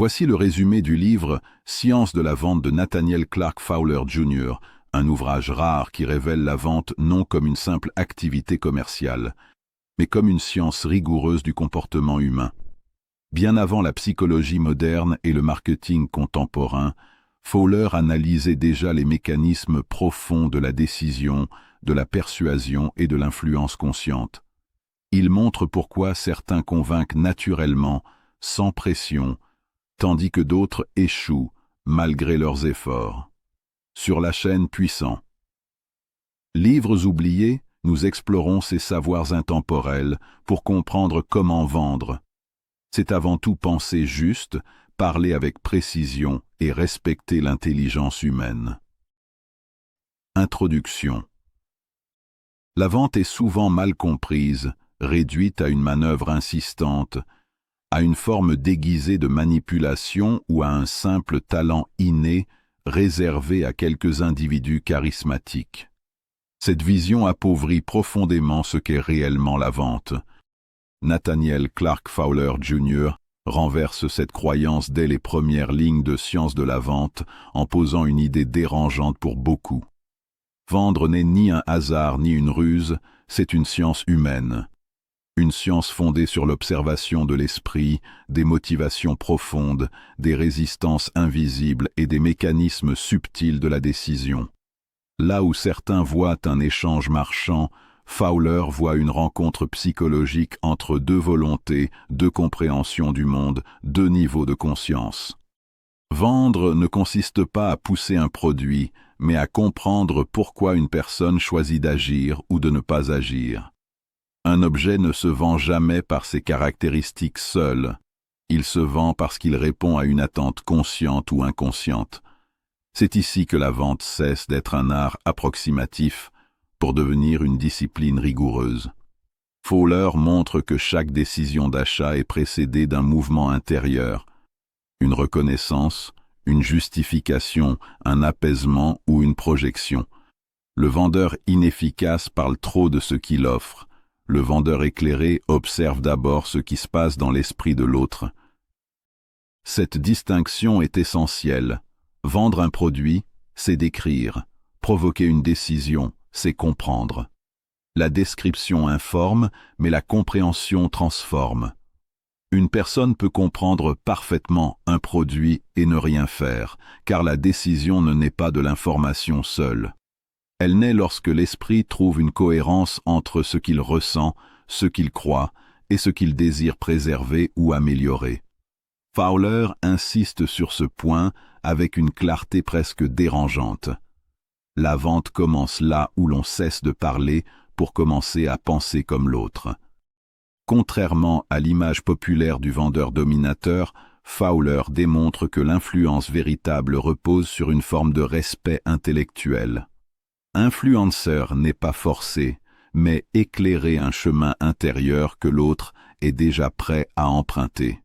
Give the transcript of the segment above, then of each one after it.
Voici le résumé du livre « Science de la vente » de Nathaniel Clark Fowler Jr., un ouvrage rare qui révèle la vente non comme une simple activité commerciale, mais comme une science rigoureuse du comportement humain. Bien avant la psychologie moderne et le marketing contemporain, Fowler analysait déjà les mécanismes profonds de la décision, de la persuasion et de l'influence consciente. Il montre pourquoi certains convainquent naturellement, sans pression, tandis que d'autres échouent malgré leurs efforts. Sur la chaîne Puissant. Livres oubliés, nous explorons ces savoirs intemporels pour comprendre comment vendre. C'est avant tout penser juste, parler avec précision et respecter l'intelligence humaine. Introduction. La vente est souvent mal comprise, réduite à une manœuvre insistante, à une forme déguisée de manipulation ou à un simple talent inné réservé à quelques individus charismatiques. Cette vision appauvrit profondément ce qu'est réellement la vente. Nathaniel Clark Fowler Jr. renverse cette croyance dès les premières lignes de Science de la vente en posant une idée dérangeante pour beaucoup. Vendre n'est ni un hasard ni une ruse, c'est une science humaine. Une science fondée sur l'observation de l'esprit, des motivations profondes, des résistances invisibles et des mécanismes subtils de la décision. Là où certains voient un échange marchand, Fowler voit une rencontre psychologique entre deux volontés, deux compréhensions du monde, deux niveaux de conscience. Vendre ne consiste pas à pousser un produit, mais à comprendre pourquoi une personne choisit d'agir ou de ne pas agir. Un objet ne se vend jamais par ses caractéristiques seules. Il se vend parce qu'il répond à une attente consciente ou inconsciente. C'est ici que la vente cesse d'être un art approximatif pour devenir une discipline rigoureuse. Fowler montre que chaque décision d'achat est précédée d'un mouvement intérieur, une reconnaissance, une justification, un apaisement ou une projection. Le vendeur inefficace parle trop de ce qu'il offre. Le vendeur éclairé observe d'abord ce qui se passe dans l'esprit de l'autre. Cette distinction est essentielle. Vendre un produit, c'est décrire. Provoquer une décision, c'est comprendre. La description informe, mais la compréhension transforme. Une personne peut comprendre parfaitement un produit et ne rien faire, car la décision ne naît pas de l'information seule. Elle naît lorsque l'esprit trouve une cohérence entre ce qu'il ressent, ce qu'il croit et ce qu'il désire préserver ou améliorer. Fowler insiste sur ce point avec une clarté presque dérangeante. La vente commence là où l'on cesse de parler pour commencer à penser comme l'autre. Contrairement à l'image populaire du vendeur dominateur, Fowler démontre que l'influence véritable repose sur une forme de respect intellectuel. Influenceur n'est pas forcé, mais éclairer un chemin intérieur que l'autre est déjà prêt à emprunter.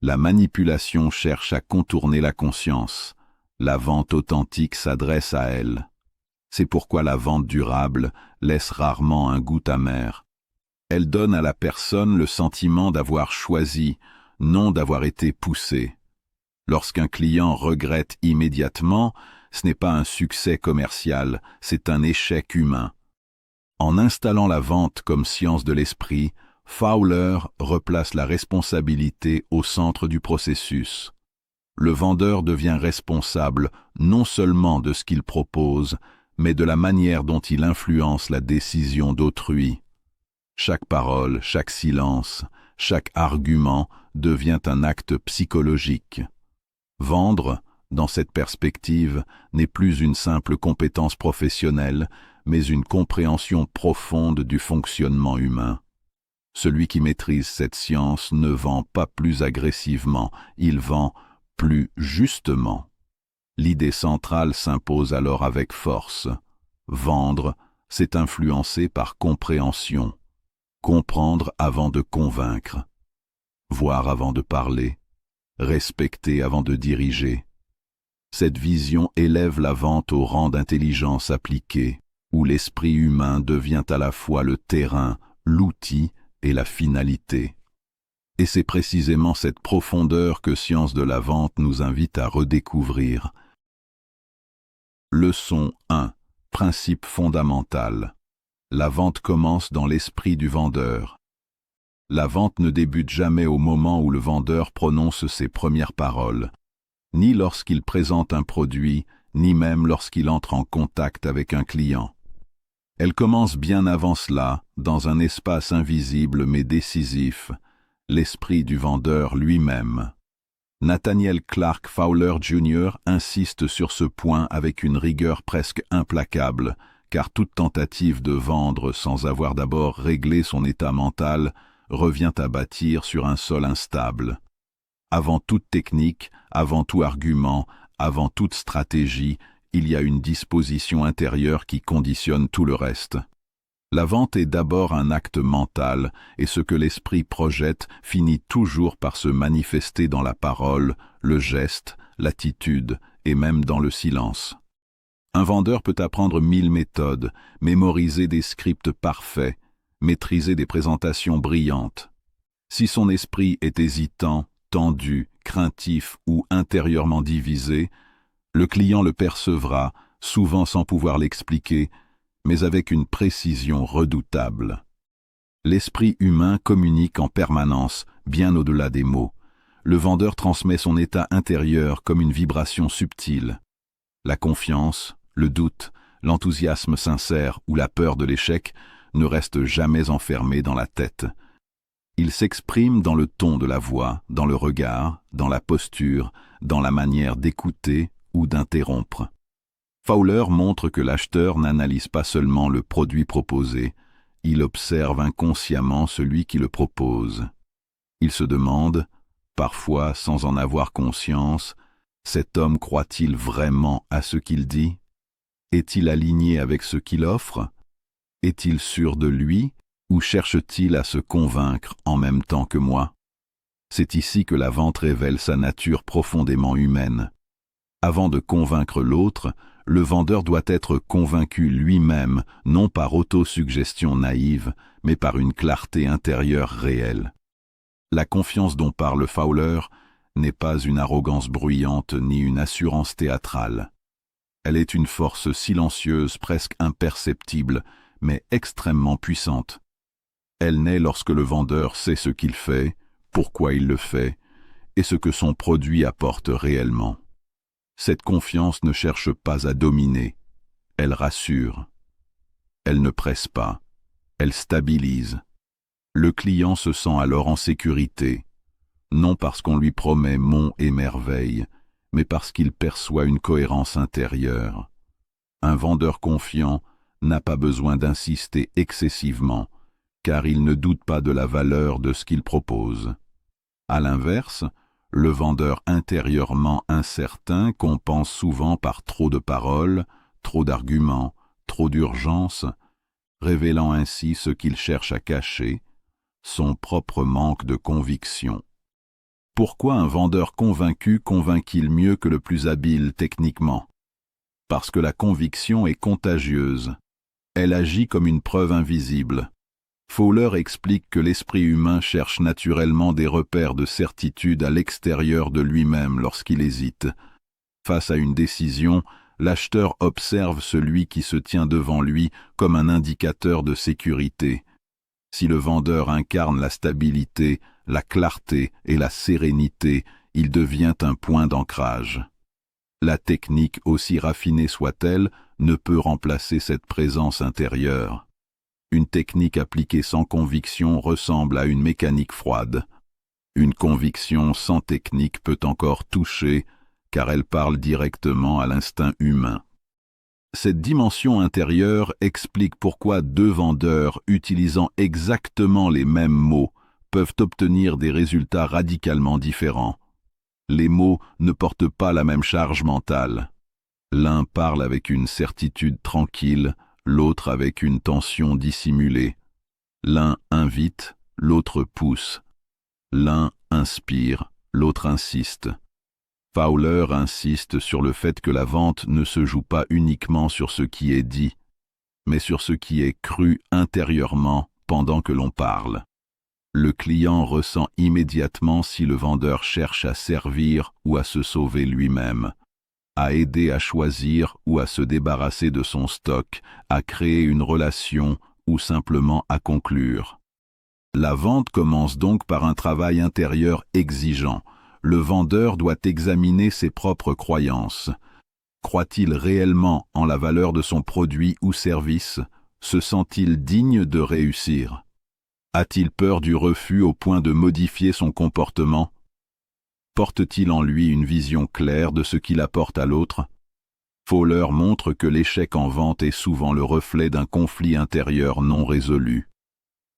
La manipulation cherche à contourner la conscience. La vente authentique s'adresse à elle. C'est pourquoi la vente durable laisse rarement un goût amer. Elle donne à la personne le sentiment d'avoir choisi, non d'avoir été poussé. Lorsqu'un client regrette immédiatement, ce n'est pas un succès commercial, c'est un échec humain. En installant la vente comme science de l'esprit, Fowler replace la responsabilité au centre du processus. Le vendeur devient responsable non seulement de ce qu'il propose, mais de la manière dont il influence la décision d'autrui. Chaque parole, chaque silence, chaque argument devient un acte psychologique. Vendre, dans cette perspective, n'est plus une simple compétence professionnelle, mais une compréhension profonde du fonctionnement humain. Celui qui maîtrise cette science ne vend pas plus agressivement, il vend plus justement. L'idée centrale s'impose alors avec force. Vendre, c'est influencer par compréhension. Comprendre avant de convaincre. Voir avant de parler. Respecter avant de diriger. Cette vision élève la vente au rang d'intelligence appliquée, où l'esprit humain devient à la fois le terrain, l'outil et la finalité. Et c'est précisément cette profondeur que Science de la vente nous invite à redécouvrir. Leçon 1. Principe fondamental. La vente commence dans l'esprit du vendeur. La vente ne débute jamais au moment où le vendeur prononce ses premières paroles, ni lorsqu'il présente un produit, ni même lorsqu'il entre en contact avec un client. Elle commence bien avant cela, dans un espace invisible mais décisif, l'esprit du vendeur lui-même. Nathaniel Clark Fowler Jr. insiste sur ce point avec une rigueur presque implacable, car toute tentative de vendre sans avoir d'abord réglé son état mental revient à bâtir sur un sol instable. Avant toute technique, avant tout argument, avant toute stratégie, il y a une disposition intérieure qui conditionne tout le reste. La vente est d'abord un acte mental, et ce que l'esprit projette finit toujours par se manifester dans la parole, le geste, l'attitude, et même dans le silence. Un vendeur peut apprendre 1000 méthodes, mémoriser des scripts parfaits, maîtriser des présentations brillantes. Si son esprit est hésitant, tendu, craintif ou intérieurement divisé, le client le percevra, souvent sans pouvoir l'expliquer, mais avec une précision redoutable. L'esprit humain communique en permanence, bien au-delà des mots. Le vendeur transmet son état intérieur comme une vibration subtile. La confiance, le doute, l'enthousiasme sincère ou la peur de l'échec ne restent jamais enfermés dans la tête. Ils s'expriment dans le ton de la voix, dans le regard, dans la posture, dans la manière d'écouter ou d'interrompre. Fowler montre que l'acheteur n'analyse pas seulement le produit proposé, il observe inconsciemment celui qui le propose. Il se demande, parfois sans en avoir conscience, cet homme croit-il vraiment à ce qu'il dit? Est-il aligné avec ce qu'il offre? Est-il sûr de lui ou cherche-t-il à se convaincre en même temps que moi? C'est ici que la vente révèle sa nature profondément humaine. Avant de convaincre l'autre, le vendeur doit être convaincu lui-même, non par autosuggestion naïve, mais par une clarté intérieure réelle. La confiance dont parle Fowler n'est pas une arrogance bruyante ni une assurance théâtrale. Elle est une force silencieuse, presque imperceptible, mais extrêmement puissante. Elle naît lorsque le vendeur sait ce qu'il fait, pourquoi il le fait, et ce que son produit apporte réellement. Cette confiance ne cherche pas à dominer, elle rassure. Elle ne presse pas, elle stabilise. Le client se sent alors en sécurité, non parce qu'on lui promet monts et merveilles, mais parce qu'il perçoit une cohérence intérieure. Un vendeur confiant n'a pas besoin d'insister excessivement, car il ne doute pas de la valeur de ce qu'il propose. À l'inverse, le vendeur intérieurement incertain compense souvent par trop de paroles, trop d'arguments, trop d'urgence, révélant ainsi ce qu'il cherche à cacher, son propre manque de conviction. Pourquoi un vendeur convaincu convainc-il mieux que le plus habile techniquement? Parce que la conviction est contagieuse. Elle agit comme une preuve invisible. Fowler explique que l'esprit humain cherche naturellement des repères de certitude à l'extérieur de lui-même lorsqu'il hésite. Face à une décision, l'acheteur observe celui qui se tient devant lui comme un indicateur de sécurité. Si le vendeur incarne la stabilité, la clarté et la sérénité, il devient un point d'ancrage. La technique, aussi raffinée soit-elle, ne peut remplacer cette présence intérieure. Une technique appliquée sans conviction ressemble à une mécanique froide. Une conviction sans technique peut encore toucher, car elle parle directement à l'instinct humain. Cette dimension intérieure explique pourquoi deux vendeurs utilisant exactement les mêmes mots peuvent obtenir des résultats radicalement différents. Les mots ne portent pas la même charge mentale. L'un parle avec une certitude tranquille, l'autre avec une tension dissimulée. L'un invite, l'autre pousse. L'un inspire, l'autre insiste. Fowler insiste sur le fait que la vente ne se joue pas uniquement sur ce qui est dit, mais sur ce qui est cru intérieurement pendant que l'on parle. Le client ressent immédiatement si le vendeur cherche à servir ou à se sauver lui-même, à aider à choisir ou à se débarrasser de son stock, à créer une relation ou simplement à conclure. La vente commence donc par un travail intérieur exigeant. Le vendeur doit examiner ses propres croyances. Croit-il réellement en la valeur de son produit ou service? Se sent-il digne de réussir? A-t-il peur du refus au point de modifier son comportement? Porte-t-il en lui une vision claire de ce qu'il apporte à l'autre? Fowler montre que l'échec en vente est souvent le reflet d'un conflit intérieur non résolu.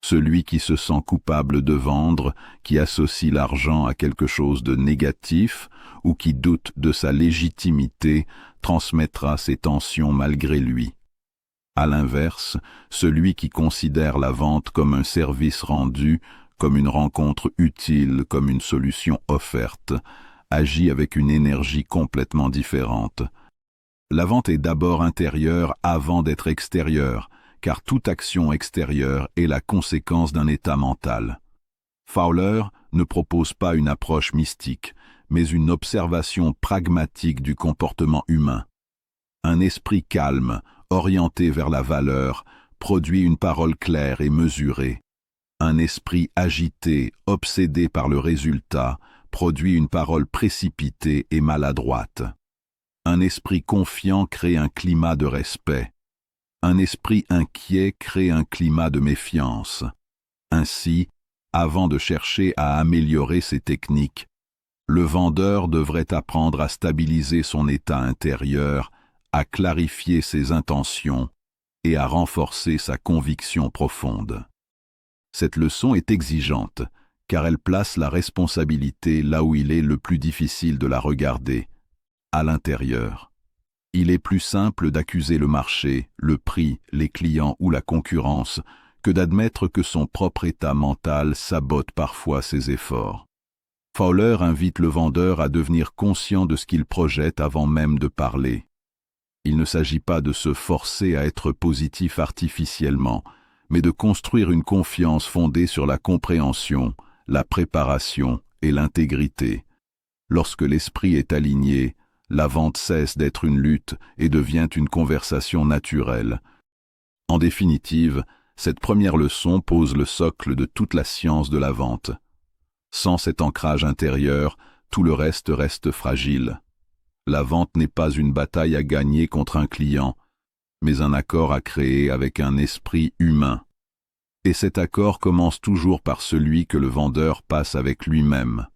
Celui qui se sent coupable de vendre, qui associe l'argent à quelque chose de négatif ou qui doute de sa légitimité, transmettra ses tensions malgré lui. À l'inverse, celui qui considère la vente comme un service rendu, comme une rencontre utile, comme une solution offerte, agit avec une énergie complètement différente. La vente est d'abord intérieure avant d'être extérieure, car toute action extérieure est la conséquence d'un état mental. Fowler ne propose pas une approche mystique, mais une observation pragmatique du comportement humain. Un esprit calme, orienté vers la valeur, produit une parole claire et mesurée. Un esprit agité, obsédé par le résultat, produit une parole précipitée et maladroite. Un esprit confiant crée un climat de respect. Un esprit inquiet crée un climat de méfiance. Ainsi, avant de chercher à améliorer ses techniques, le vendeur devrait apprendre à stabiliser son état intérieur, à clarifier ses intentions et à renforcer sa conviction profonde. Cette leçon est exigeante, car elle place la responsabilité là où il est le plus difficile de la regarder, à l'intérieur. Il est plus simple d'accuser le marché, le prix, les clients ou la concurrence que d'admettre que son propre état mental sabote parfois ses efforts. Fowler invite le vendeur à devenir conscient de ce qu'il projette avant même de parler. Il ne s'agit pas de se forcer à être positif artificiellement, mais de construire une confiance fondée sur la compréhension, la préparation et l'intégrité. Lorsque l'esprit est aligné, la vente cesse d'être une lutte et devient une conversation naturelle. En définitive, cette première leçon pose le socle de toute la science de la vente. Sans cet ancrage intérieur, tout le reste fragile. La vente n'est pas une bataille à gagner contre un client, mais un accord à créer avec un esprit humain. Et cet accord commence toujours par celui que le vendeur passe avec lui-même.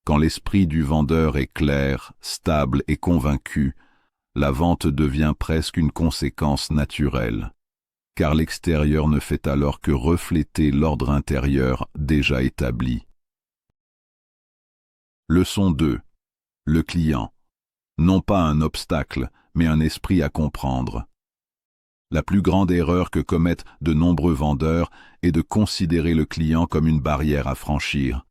Quand l'esprit du vendeur est clair, stable et convaincu, la vente devient presque une conséquence naturelle, car l'extérieur ne fait alors que refléter l'ordre intérieur déjà établi. Leçon 2. Le client. Non pas un obstacle, mais un esprit à comprendre. La plus grande erreur que commettent de nombreux vendeurs est de considérer le client comme une barrière à franchir,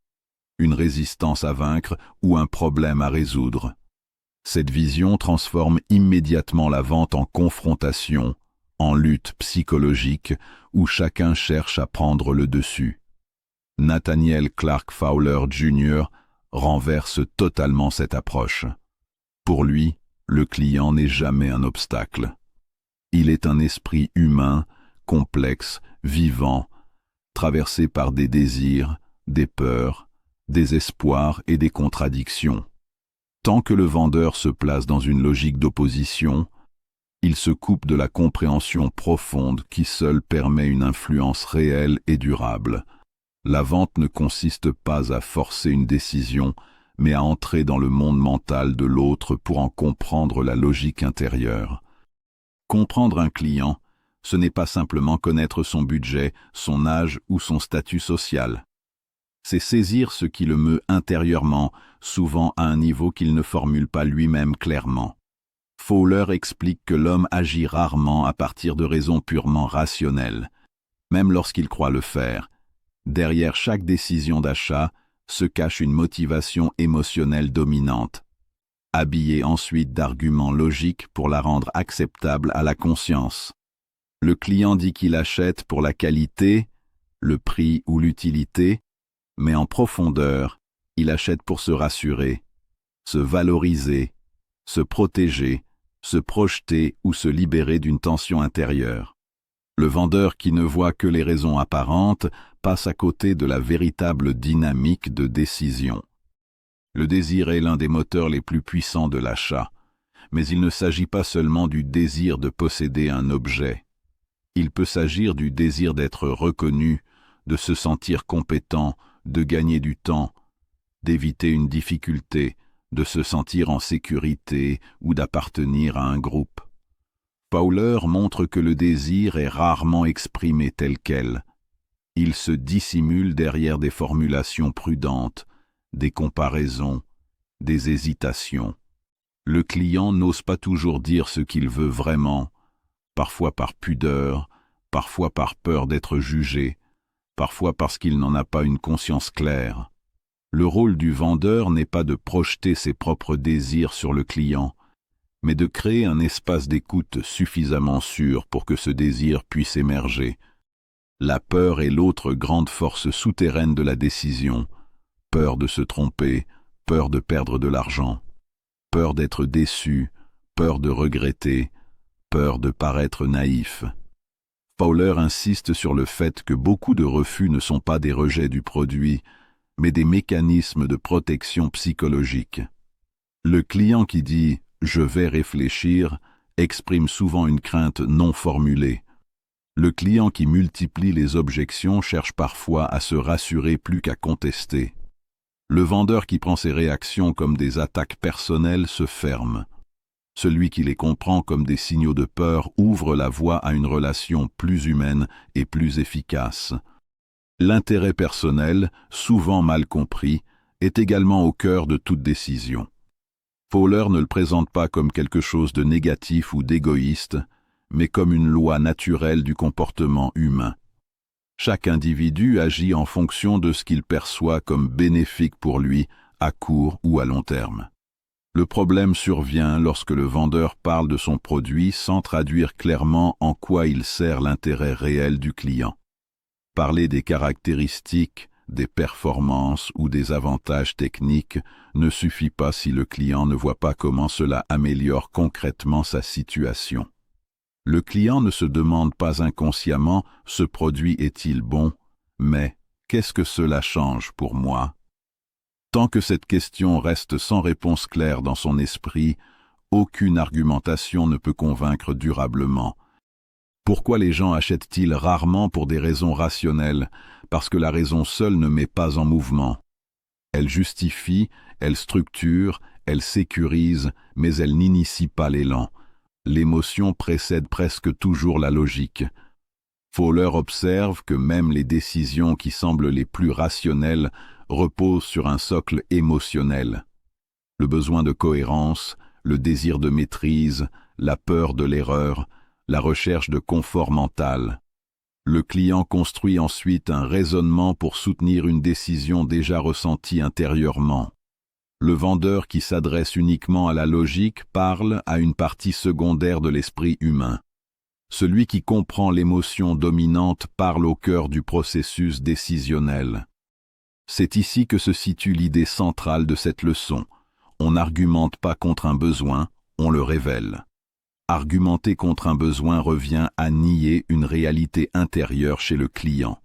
une résistance à vaincre ou un problème à résoudre. Cette vision transforme immédiatement la vente en confrontation, en lutte psychologique où chacun cherche à prendre le dessus. Nathaniel Clark Fowler Jr. renverse totalement cette approche. Pour lui, le client n'est jamais un obstacle. Il est un esprit humain, complexe, vivant, traversé par des désirs, des peurs, des espoirs et des contradictions. Tant que le vendeur se place dans une logique d'opposition, il se coupe de la compréhension profonde qui seule permet une influence réelle et durable. La vente ne consiste pas à forcer une décision, mais à entrer dans le monde mental de l'autre pour en comprendre la logique intérieure. Comprendre un client, ce n'est pas simplement connaître son budget, son âge ou son statut social. C'est saisir ce qui le meut intérieurement, souvent à un niveau qu'il ne formule pas lui-même clairement. Fowler explique que l'homme agit rarement à partir de raisons purement rationnelles. Même lorsqu'il croit le faire, derrière chaque décision d'achat se cache une motivation émotionnelle dominante, habillée ensuite d'arguments logiques pour la rendre acceptable à la conscience. Le client dit qu'il achète pour la qualité, le prix ou l'utilité, mais en profondeur, il achète pour se rassurer, se valoriser, se protéger, se projeter ou se libérer d'une tension intérieure. Le vendeur qui ne voit que les raisons apparentes passe à côté de la véritable dynamique de décision. Le désir est l'un des moteurs les plus puissants de l'achat, mais il ne s'agit pas seulement du désir de posséder un objet. Il peut s'agir du désir d'être reconnu, de se sentir compétent, de gagner du temps, d'éviter une difficulté, de se sentir en sécurité ou d'appartenir à un groupe. Fowler montre que le désir est rarement exprimé tel quel. Il se dissimule derrière des formulations prudentes, des comparaisons, des hésitations. Le client n'ose pas toujours dire ce qu'il veut vraiment, parfois par pudeur, parfois par peur d'être jugé, parfois parce qu'il n'en a pas une conscience claire. Le rôle du vendeur n'est pas de projeter ses propres désirs sur le client, mais de créer un espace d'écoute suffisamment sûr pour que ce désir puisse émerger. La peur est l'autre grande force souterraine de la décision. Peur de se tromper, peur de perdre de l'argent, peur d'être déçu, peur de regretter, peur de paraître naïf. Fowler insiste sur le fait que beaucoup de refus ne sont pas des rejets du produit, mais des mécanismes de protection psychologique. Le client qui dit « je vais réfléchir » exprime souvent une crainte non formulée. Le client qui multiplie les objections cherche parfois à se rassurer plus qu'à contester. Le vendeur qui prend ses réactions comme des attaques personnelles se ferme. Celui qui les comprend comme des signaux de peur ouvre la voie à une relation plus humaine et plus efficace. L'intérêt personnel, souvent mal compris, est également au cœur de toute décision. Fowler ne le présente pas comme quelque chose de négatif ou d'égoïste, mais comme une loi naturelle du comportement humain. Chaque individu agit en fonction de ce qu'il perçoit comme bénéfique pour lui, à court ou à long terme. Le problème survient lorsque le vendeur parle de son produit sans traduire clairement en quoi il sert l'intérêt réel du client. Parler des caractéristiques, des performances ou des avantages techniques ne suffit pas si le client ne voit pas comment cela améliore concrètement sa situation. Le client ne se demande pas inconsciemment « ce produit est-il bon ?» mais « qu'est-ce que cela change pour moi ?» Tant que cette question reste sans réponse claire dans son esprit, aucune argumentation ne peut convaincre durablement. Pourquoi les gens achètent-ils rarement pour des raisons rationnelles? Parce que la raison seule ne met pas en mouvement. Elle justifie, elle structure, elle sécurise, mais elle n'initie pas l'élan. L'émotion précède presque toujours la logique. Fowler observe que même les décisions qui semblent les plus rationnelles reposent sur un socle émotionnel. Le besoin de cohérence, le désir de maîtrise, la peur de l'erreur, la recherche de confort mental. Le client construit ensuite un raisonnement pour soutenir une décision déjà ressentie intérieurement. Le vendeur qui s'adresse uniquement à la logique parle à une partie secondaire de l'esprit humain. Celui qui comprend l'émotion dominante parle au cœur du processus décisionnel. C'est ici que se situe l'idée centrale de cette leçon. On n'argumente pas contre un besoin, on le révèle. Argumenter contre un besoin revient à nier une réalité intérieure chez le client.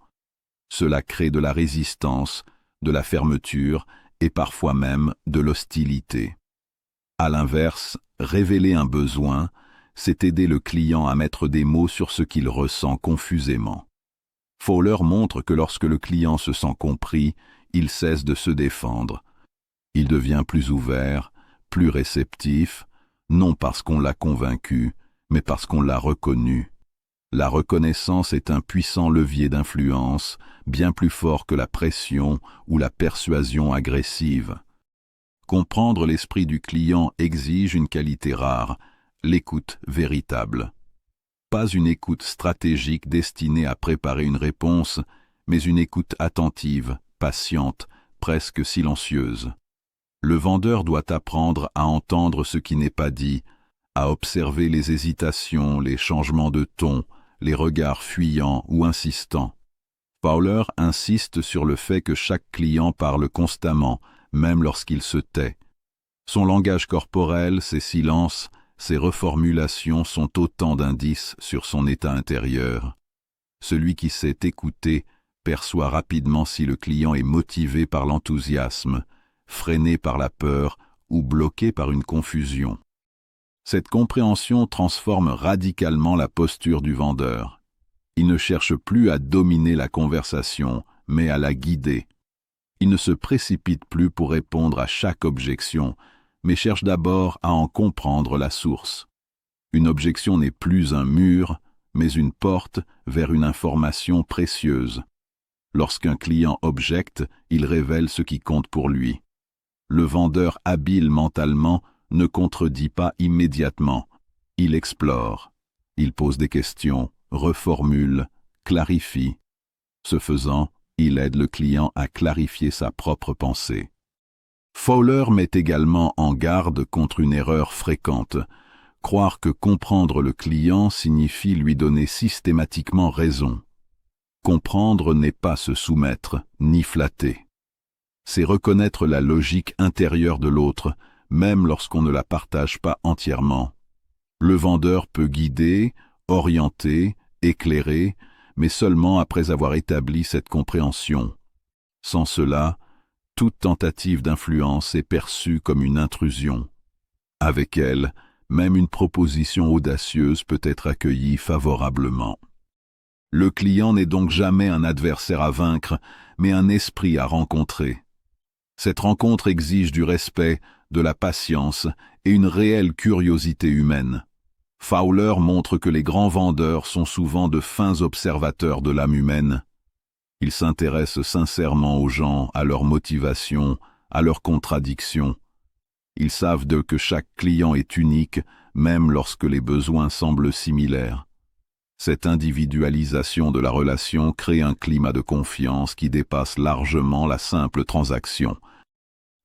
Cela crée de la résistance, de la fermeture et parfois même de l'hostilité. À l'inverse, révéler un besoin, c'est aider le client à mettre des mots sur ce qu'il ressent confusément. Fowler montre que lorsque le client se sent compris, il cesse de se défendre. Il devient plus ouvert, plus réceptif, non parce qu'on l'a convaincu, mais parce qu'on l'a reconnu. La reconnaissance est un puissant levier d'influence, bien plus fort que la pression ou la persuasion agressive. Comprendre l'esprit du client exige une qualité rare, l'écoute véritable. Pas une écoute stratégique destinée à préparer une réponse, mais une écoute attentive, patiente, presque silencieuse. Le vendeur doit apprendre à entendre ce qui n'est pas dit, à observer les hésitations, les changements de ton, les regards fuyants ou insistants. Fowler insiste sur le fait que chaque client parle constamment, même lorsqu'il se tait. Son langage corporel, ses silences, ses reformulations sont autant d'indices sur son état intérieur. Celui qui sait écouter perçoit rapidement si le client est motivé par l'enthousiasme, freiné par la peur ou bloqué par une confusion. Cette compréhension transforme radicalement la posture du vendeur. Il ne cherche plus à dominer la conversation, mais à la guider. Il ne se précipite plus pour répondre à chaque objection, mais cherche d'abord à en comprendre la source. Une objection n'est plus un mur, mais une porte vers une information précieuse. Lorsqu'un client objecte, il révèle ce qui compte pour lui. Le vendeur habile mentalement ne contredit pas immédiatement. Il explore. Il pose des questions, reformule, clarifie. Ce faisant, il aide le client à clarifier sa propre pensée. Fowler met également en garde contre une erreur fréquente. Croire que comprendre le client signifie lui donner systématiquement raison. Comprendre n'est pas se soumettre, ni flatter. C'est reconnaître la logique intérieure de l'autre, même lorsqu'on ne la partage pas entièrement. Le vendeur peut guider, orienter, éclairer, mais seulement après avoir établi cette compréhension. Sans cela, toute tentative d'influence est perçue comme une intrusion. Avec elle, même une proposition audacieuse peut être accueillie favorablement. Le client n'est donc jamais un adversaire à vaincre, mais un esprit à rencontrer. Cette rencontre exige du respect, de la patience et une réelle curiosité humaine. Fowler montre que les grands vendeurs sont souvent de fins observateurs de l'âme humaine. Ils s'intéressent sincèrement aux gens, à leurs motivations, à leurs contradictions. Ils savent d'eux que chaque client est unique, même lorsque les besoins semblent similaires. Cette individualisation de la relation crée un climat de confiance qui dépasse largement la simple transaction.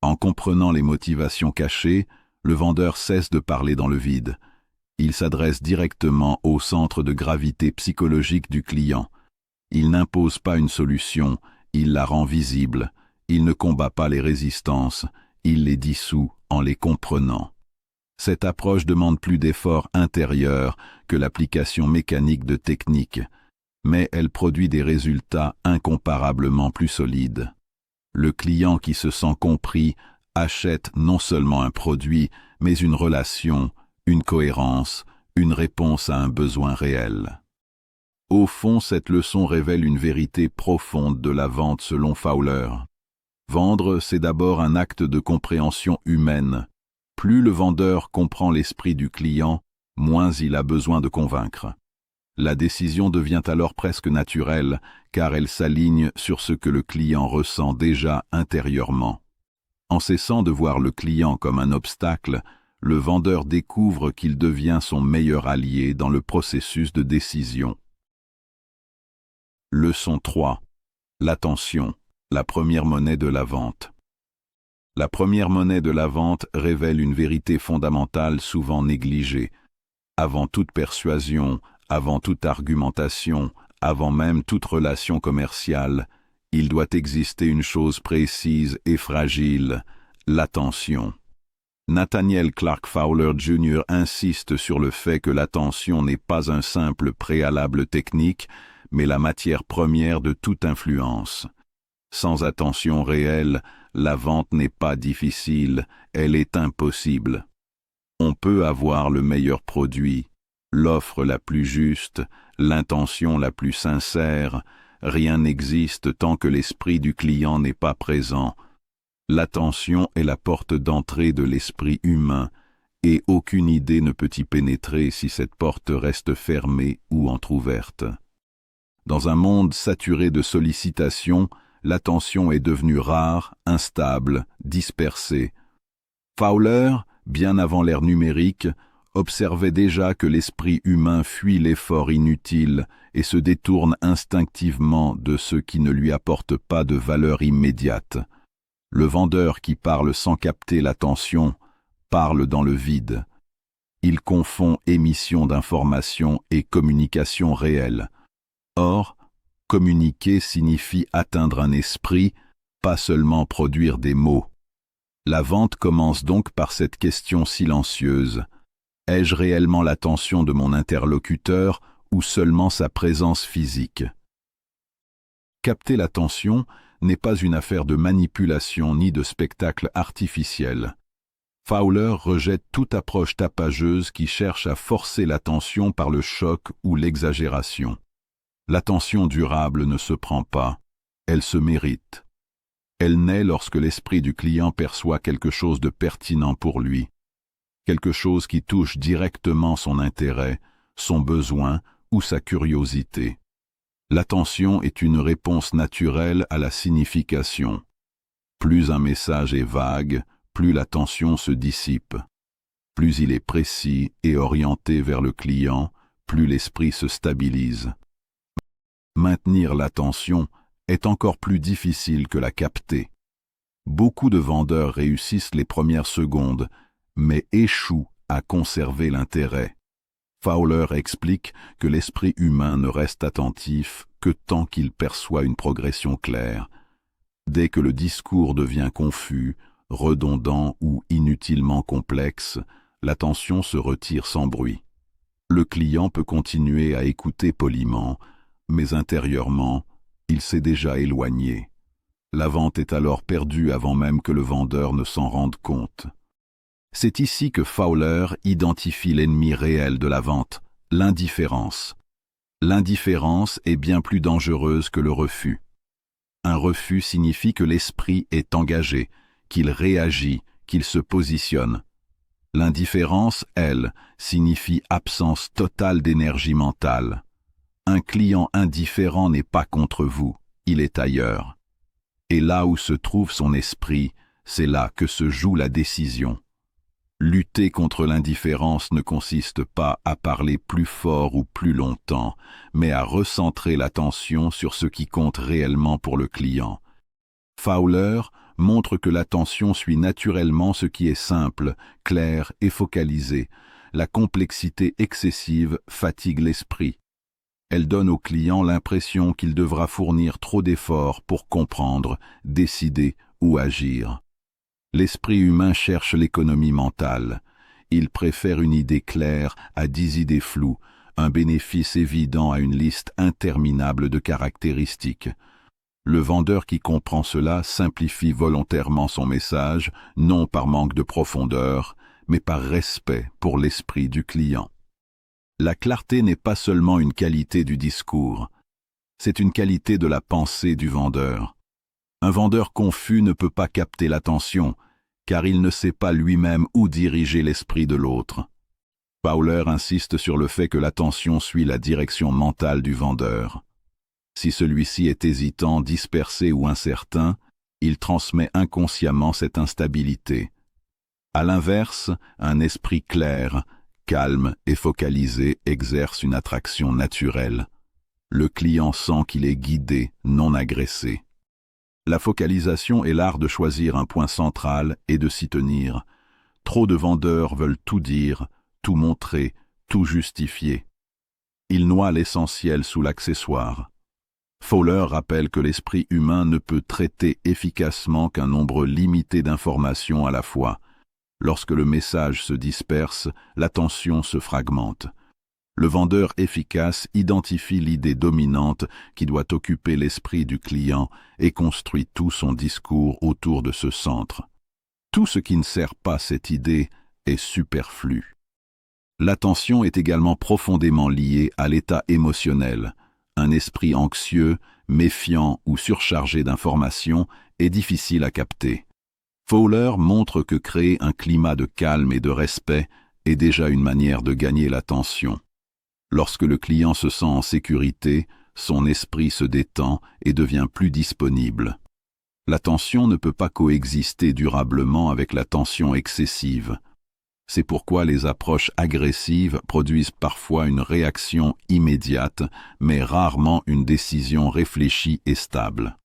En comprenant les motivations cachées, le vendeur cesse de parler dans le vide. Il s'adresse directement au centre de gravité psychologique du client. Il n'impose pas une solution, il la rend visible. Il ne combat pas les résistances, il les dissout en les comprenant. Cette approche demande plus d'efforts intérieurs que l'application mécanique de techniques, mais elle produit des résultats incomparablement plus solides. Le client qui se sent compris achète non seulement un produit, mais une relation, une cohérence, une réponse à un besoin réel. Au fond, cette leçon révèle une vérité profonde de la vente selon Fowler. Vendre, c'est d'abord un acte de compréhension humaine. Plus le vendeur comprend l'esprit du client, moins il a besoin de convaincre. La décision devient alors presque naturelle, car elle s'aligne sur ce que le client ressent déjà intérieurement. En cessant de voir le client comme un obstacle, le vendeur découvre qu'il devient son meilleur allié dans le processus de décision. Leçon 3. L'attention, la première monnaie de la vente. La première monnaie de la vente révèle une vérité fondamentale souvent négligée. Avant toute persuasion, avant toute argumentation, avant même toute relation commerciale, il doit exister une chose précise et fragile, l'attention. Nathaniel Clark Fowler Jr. insiste sur le fait que l'attention n'est pas un simple préalable technique, mais la matière première de toute influence. Sans attention réelle, la vente n'est pas difficile, elle est impossible. On peut avoir le meilleur produit, l'offre la plus juste, l'intention la plus sincère, rien n'existe tant que l'esprit du client n'est pas présent. L'attention est la porte d'entrée de l'esprit humain, et aucune idée ne peut y pénétrer si cette porte reste fermée ou entr'ouverte. Dans un monde saturé de sollicitations, l'attention est devenue rare, instable, dispersée. Fowler, bien avant l'ère numérique, observait déjà que l'esprit humain fuit l'effort inutile et se détourne instinctivement de ce qui ne lui apporte pas de valeur immédiate. Le vendeur qui parle sans capter l'attention parle dans le vide. Il confond émission d'informations et communication réelle. Or, Communiquer signifie atteindre un esprit, pas seulement produire des mots. La vente commence donc par cette question silencieuse. Ai-je réellement l'attention de mon interlocuteur ou seulement sa présence physique? Capter l'attention n'est pas une affaire de manipulation ni de spectacle artificiel. Fowler rejette toute approche tapageuse qui cherche à forcer l'attention par le choc ou l'exagération. L'attention durable ne se prend pas, elle se mérite. Elle naît lorsque l'esprit du client perçoit quelque chose de pertinent pour lui, quelque chose qui touche directement son intérêt, son besoin ou sa curiosité. L'attention est une réponse naturelle à la signification. Plus un message est vague, plus l'attention se dissipe. Plus il est précis et orienté vers le client, plus l'esprit se stabilise. Maintenir l'attention est encore plus difficile que la capter. Beaucoup de vendeurs réussissent les premières secondes, mais échouent à conserver l'intérêt. Fowler explique que l'esprit humain ne reste attentif que tant qu'il perçoit une progression claire. Dès que le discours devient confus, redondant ou inutilement complexe, l'attention se retire sans bruit. Le client peut continuer à écouter poliment, mais intérieurement, il s'est déjà éloigné. La vente est alors perdue avant même que le vendeur ne s'en rende compte. C'est ici que Fowler identifie l'ennemi réel de la vente, l'indifférence. L'indifférence est bien plus dangereuse que le refus. Un refus signifie que l'esprit est engagé, qu'il réagit, qu'il se positionne. L'indifférence, elle, signifie absence totale d'énergie mentale. Un client indifférent n'est pas contre vous, il est ailleurs. Et là où se trouve son esprit, c'est là que se joue la décision. Lutter contre l'indifférence ne consiste pas à parler plus fort ou plus longtemps, mais à recentrer l'attention sur ce qui compte réellement pour le client. Fowler montre que l'attention suit naturellement ce qui est simple, clair et focalisé. La complexité excessive fatigue l'esprit. Elle donne au client l'impression qu'il devra fournir trop d'efforts pour comprendre, décider ou agir. L'esprit humain cherche l'économie mentale. Il préfère une idée claire à 10 idées floues, un bénéfice évident à une liste interminable de caractéristiques. Le vendeur qui comprend cela simplifie volontairement son message, non par manque de profondeur, mais par respect pour l'esprit du client. La clarté n'est pas seulement une qualité du discours, c'est une qualité de la pensée du vendeur. Un vendeur confus ne peut pas capter l'attention, car il ne sait pas lui-même où diriger l'esprit de l'autre. Fowler insiste sur le fait que l'attention suit la direction mentale du vendeur. Si celui-ci est hésitant, dispersé ou incertain, il transmet inconsciemment cette instabilité. À l'inverse, un esprit clair, calme et focalisé exerce une attraction naturelle. Le client sent qu'il est guidé, non agressé. La focalisation est l'art de choisir un point central et de s'y tenir. Trop de vendeurs veulent tout dire, tout montrer, tout justifier. Ils noient l'essentiel sous l'accessoire. Fowler rappelle que l'esprit humain ne peut traiter efficacement qu'un nombre limité d'informations à la fois. Lorsque le message se disperse, l'attention se fragmente. Le vendeur efficace identifie l'idée dominante qui doit occuper l'esprit du client et construit tout son discours autour de ce centre. Tout ce qui ne sert pas cette idée est superflu. L'attention est également profondément liée à l'état émotionnel. Un esprit anxieux, méfiant ou surchargé d'informations est difficile à capter. Fowler montre que créer un climat de calme et de respect est déjà une manière de gagner l'attention. Lorsque le client se sent en sécurité, son esprit se détend et devient plus disponible. L'attention ne peut pas coexister durablement avec la tension excessive. C'est pourquoi les approches agressives produisent parfois une réaction immédiate, mais rarement une décision réfléchie et stable.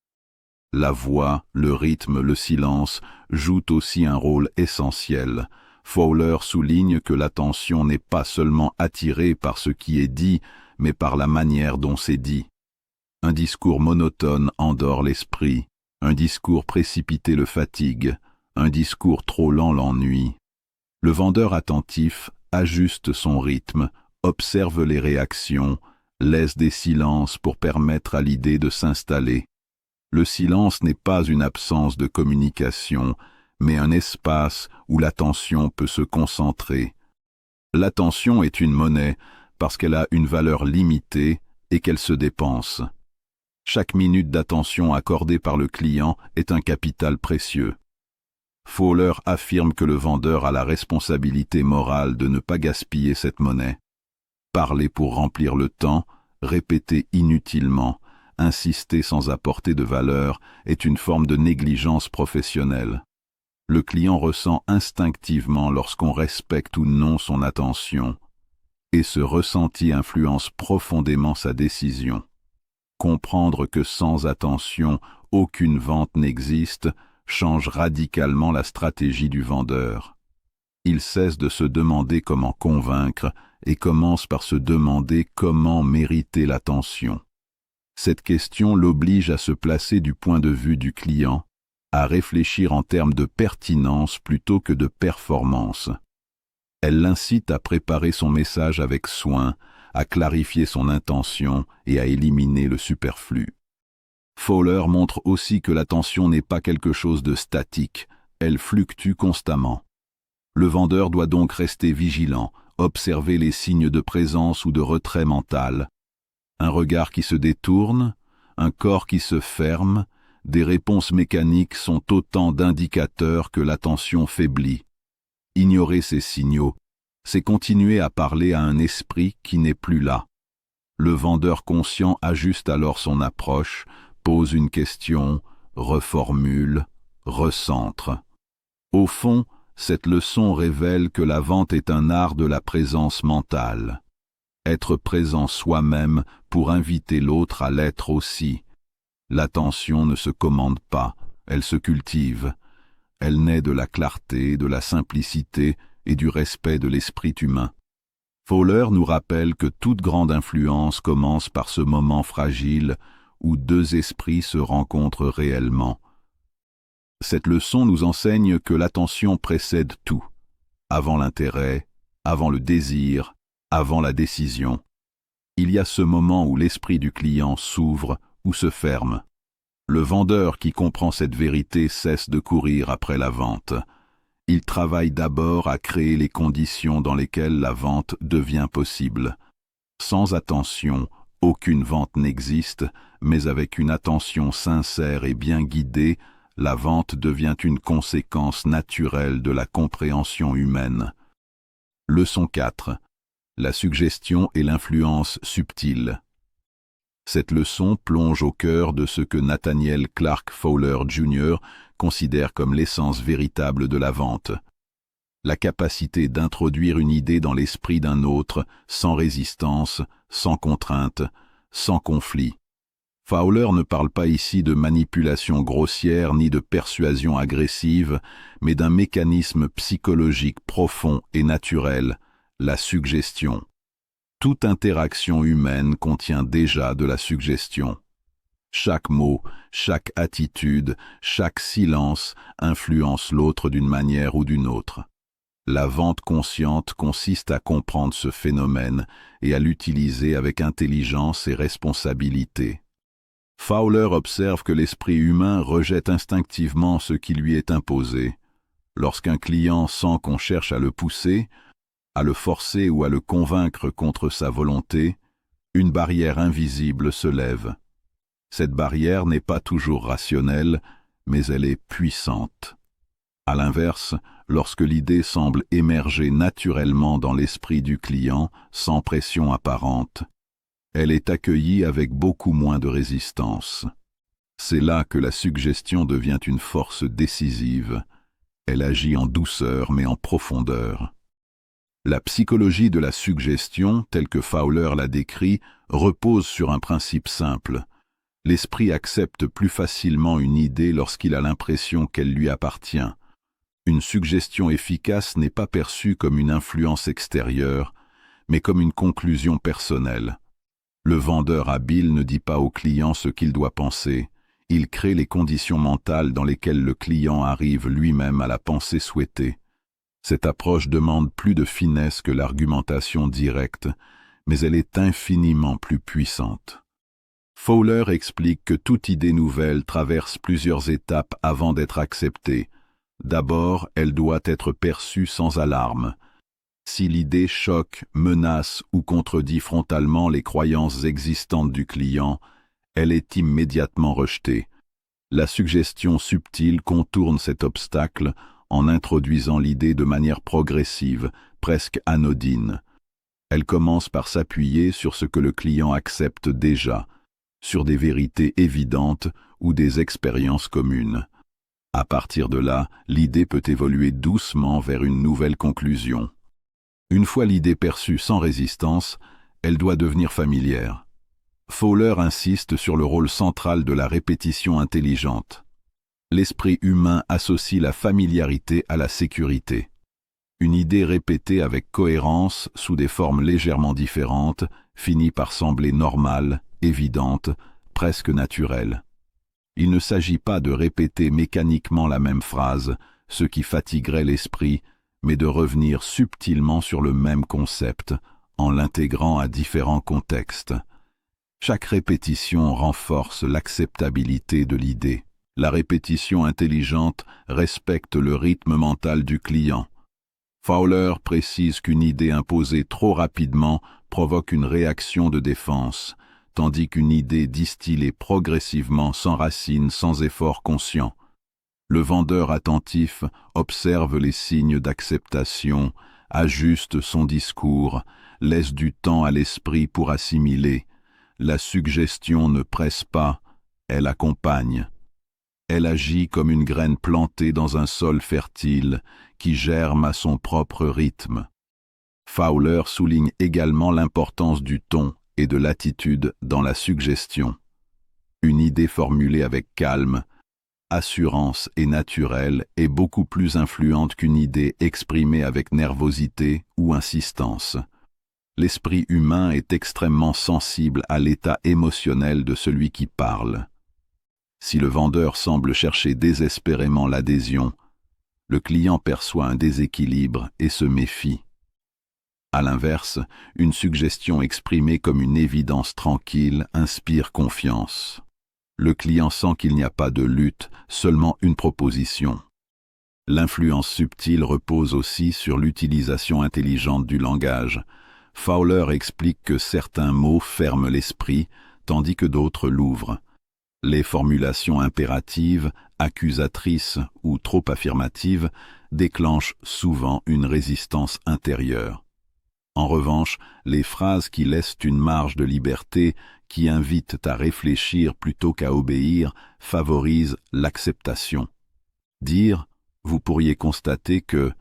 La voix, le rythme, le silence jouent aussi un rôle essentiel. Fowler souligne que l'attention n'est pas seulement attirée par ce qui est dit, mais par la manière dont c'est dit. Un discours monotone endort l'esprit, un discours précipité le fatigue, un discours trop lent l'ennuie. Le vendeur attentif ajuste son rythme, observe les réactions, laisse des silences pour permettre à l'idée de s'installer. Le silence n'est pas une absence de communication, mais un espace où l'attention peut se concentrer. L'attention est une monnaie parce qu'elle a une valeur limitée et qu'elle se dépense. Chaque minute d'attention accordée par le client est un capital précieux. Fowler affirme que le vendeur a la responsabilité morale de ne pas gaspiller cette monnaie. Parler pour remplir le temps, répéter inutilement, insister sans apporter de valeur est une forme de négligence professionnelle. Le client ressent instinctivement lorsqu'on respecte ou non son attention, et ce ressenti influence profondément sa décision. Comprendre que sans attention, aucune vente n'existe change radicalement la stratégie du vendeur. Il cesse de se demander comment convaincre et commence par se demander comment mériter l'attention. Cette question l'oblige à se placer du point de vue du client, à réfléchir en termes de pertinence plutôt que de performance. Elle l'incite à préparer son message avec soin, à clarifier son intention et à éliminer le superflu. Fowler montre aussi que l'attention n'est pas quelque chose de statique, elle fluctue constamment. Le vendeur doit donc rester vigilant, observer les signes de présence ou de retrait mental. Un regard qui se détourne, un corps qui se ferme, des réponses mécaniques sont autant d'indicateurs que l'attention faiblit. Ignorer ces signaux, c'est continuer à parler à un esprit qui n'est plus là. Le vendeur conscient ajuste alors son approche, pose une question, reformule, recentre. Au fond, cette leçon révèle que la vente est un art de la présence mentale. Être présent soi-même pour inviter l'autre à l'être aussi. L'attention ne se commande pas, elle se cultive. Elle naît de la clarté, de la simplicité et du respect de l'esprit humain. Fowler nous rappelle que toute grande influence commence par ce moment fragile où deux esprits se rencontrent réellement. Cette leçon nous enseigne que l'attention précède tout, avant l'intérêt, avant le désir, avant la décision. Il y a ce moment où l'esprit du client s'ouvre ou se ferme. Le vendeur qui comprend cette vérité cesse de courir après la vente. Il travaille d'abord à créer les conditions dans lesquelles la vente devient possible. Sans attention, aucune vente n'existe, mais avec une attention sincère et bien guidée, la vente devient une conséquence naturelle de la compréhension humaine. Leçon 4. La suggestion et l'influence subtile. Cette leçon plonge au cœur de ce que Nathaniel Clark Fowler Jr. considère comme l'essence véritable de la vente. La capacité d'introduire une idée dans l'esprit d'un autre, sans résistance, sans contrainte, sans conflit. Fowler ne parle pas ici de manipulation grossière ni de persuasion agressive, mais d'un mécanisme psychologique profond et naturel, la suggestion. Toute interaction humaine contient déjà de la suggestion. Chaque mot, chaque attitude, chaque silence influence l'autre d'une manière ou d'une autre. La vente consciente consiste à comprendre ce phénomène et à l'utiliser avec intelligence et responsabilité. Fowler observe que l'esprit humain rejette instinctivement ce qui lui est imposé. Lorsqu'un client sent qu'on cherche à le pousser, à le forcer ou à le convaincre contre sa volonté, une barrière invisible se lève. Cette barrière n'est pas toujours rationnelle, mais elle est puissante. À l'inverse, lorsque l'idée semble émerger naturellement dans l'esprit du client, sans pression apparente, elle est accueillie avec beaucoup moins de résistance. C'est là que la suggestion devient une force décisive. Elle agit en douceur mais en profondeur. La psychologie de la suggestion, telle que Fowler l'a décrit, repose sur un principe simple. L'esprit accepte plus facilement une idée lorsqu'il a l'impression qu'elle lui appartient. Une suggestion efficace n'est pas perçue comme une influence extérieure, mais comme une conclusion personnelle. Le vendeur habile ne dit pas au client ce qu'il doit penser, il crée les conditions mentales dans lesquelles le client arrive lui-même à la pensée souhaitée. Cette approche demande plus de finesse que l'argumentation directe, mais elle est infiniment plus puissante. Fowler explique que toute idée nouvelle traverse plusieurs étapes avant d'être acceptée. D'abord, elle doit être perçue sans alarme. Si l'idée choque, menace ou contredit frontalement les croyances existantes du client, elle est immédiatement rejetée. La suggestion subtile contourne cet obstacle en introduisant l'idée de manière progressive, presque anodine. Elle commence par s'appuyer sur ce que le client accepte déjà, sur des vérités évidentes ou des expériences communes. À partir de là, l'idée peut évoluer doucement vers une nouvelle conclusion. Une fois l'idée perçue sans résistance, elle doit devenir familière. Fowler insiste sur le rôle central de la répétition intelligente. L'esprit humain associe la familiarité à la sécurité. Une idée répétée avec cohérence sous des formes légèrement différentes finit par sembler normale, évidente, presque naturelle. Il ne s'agit pas de répéter mécaniquement la même phrase, ce qui fatiguerait l'esprit, mais de revenir subtilement sur le même concept, en l'intégrant à différents contextes. Chaque répétition renforce l'acceptabilité de l'idée. La répétition intelligente respecte le rythme mental du client. Fowler précise qu'une idée imposée trop rapidement provoque une réaction de défense, tandis qu'une idée distillée progressivement s'enracine sans effort conscient. Le vendeur attentif observe les signes d'acceptation, ajuste son discours, laisse du temps à l'esprit pour assimiler. La suggestion ne presse pas, elle accompagne. Elle agit comme une graine plantée dans un sol fertile qui germe à son propre rythme. Fowler souligne également l'importance du ton et de l'attitude dans la suggestion. Une idée formulée avec calme, assurance et naturelle est beaucoup plus influente qu'une idée exprimée avec nervosité ou insistance. L'esprit humain est extrêmement sensible à l'état émotionnel de celui qui parle. Si le vendeur semble chercher désespérément l'adhésion, le client perçoit un déséquilibre et se méfie. À l'inverse, une suggestion exprimée comme une évidence tranquille inspire confiance. Le client sent qu'il n'y a pas de lutte, seulement une proposition. L'influence subtile repose aussi sur l'utilisation intelligente du langage. Fowler explique que certains mots ferment l'esprit, tandis que d'autres l'ouvrent. Les formulations impératives, accusatrices ou trop affirmatives déclenchent souvent une résistance intérieure. En revanche, les phrases qui laissent une marge de liberté, qui invitent à réfléchir plutôt qu'à obéir, favorisent l'acceptation. Dire « vous pourriez constater que »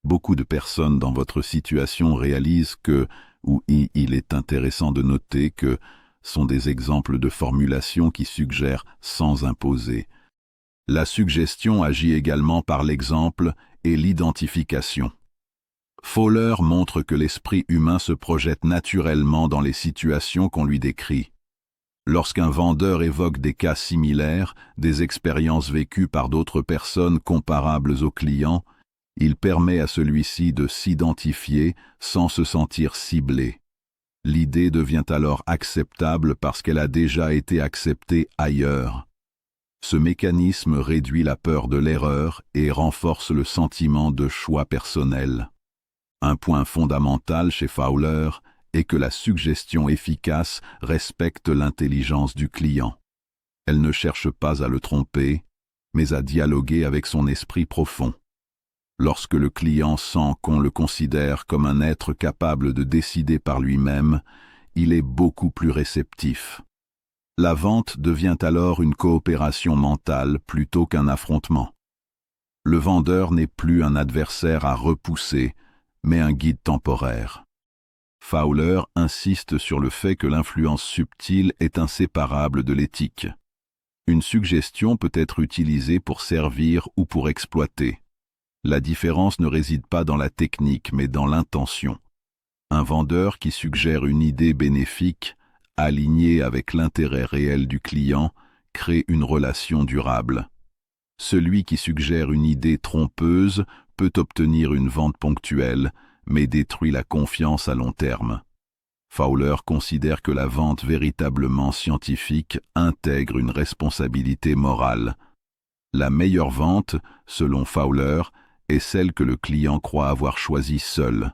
beaucoup de personnes dans votre situation réalisent que, ou il est intéressant de noter que, sont des exemples de formulations qui suggèrent sans imposer. La suggestion agit également par l'exemple et l'identification. Fowler montre que l'esprit humain se projette naturellement dans les situations qu'on lui décrit. Lorsqu'un vendeur évoque des cas similaires, des expériences vécues par d'autres personnes comparables au client, il permet à celui-ci de s'identifier sans se sentir ciblé. L'idée devient alors acceptable parce qu'elle a déjà été acceptée ailleurs. Ce mécanisme réduit la peur de l'erreur et renforce le sentiment de choix personnel. Un point fondamental chez Fowler est que la suggestion efficace respecte l'intelligence du client. Elle ne cherche pas à le tromper, mais à dialoguer avec son esprit profond. Lorsque le client sent qu'on le considère comme un être capable de décider par lui-même, il est beaucoup plus réceptif. La vente devient alors une coopération mentale plutôt qu'un affrontement. Le vendeur n'est plus un adversaire à repousser, mais un guide temporaire. Fowler insiste sur le fait que l'influence subtile est inséparable de l'éthique. Une suggestion peut être utilisée pour servir ou pour exploiter. La différence ne réside pas dans la technique, mais dans l'intention. Un vendeur qui suggère une idée bénéfique, alignée avec l'intérêt réel du client, crée une relation durable. Celui qui suggère une idée trompeuse peut obtenir une vente ponctuelle, mais détruit la confiance à long terme. Fowler considère que la vente véritablement scientifique intègre une responsabilité morale. La meilleure vente, selon Fowler, est celle que le client croit avoir choisie seul.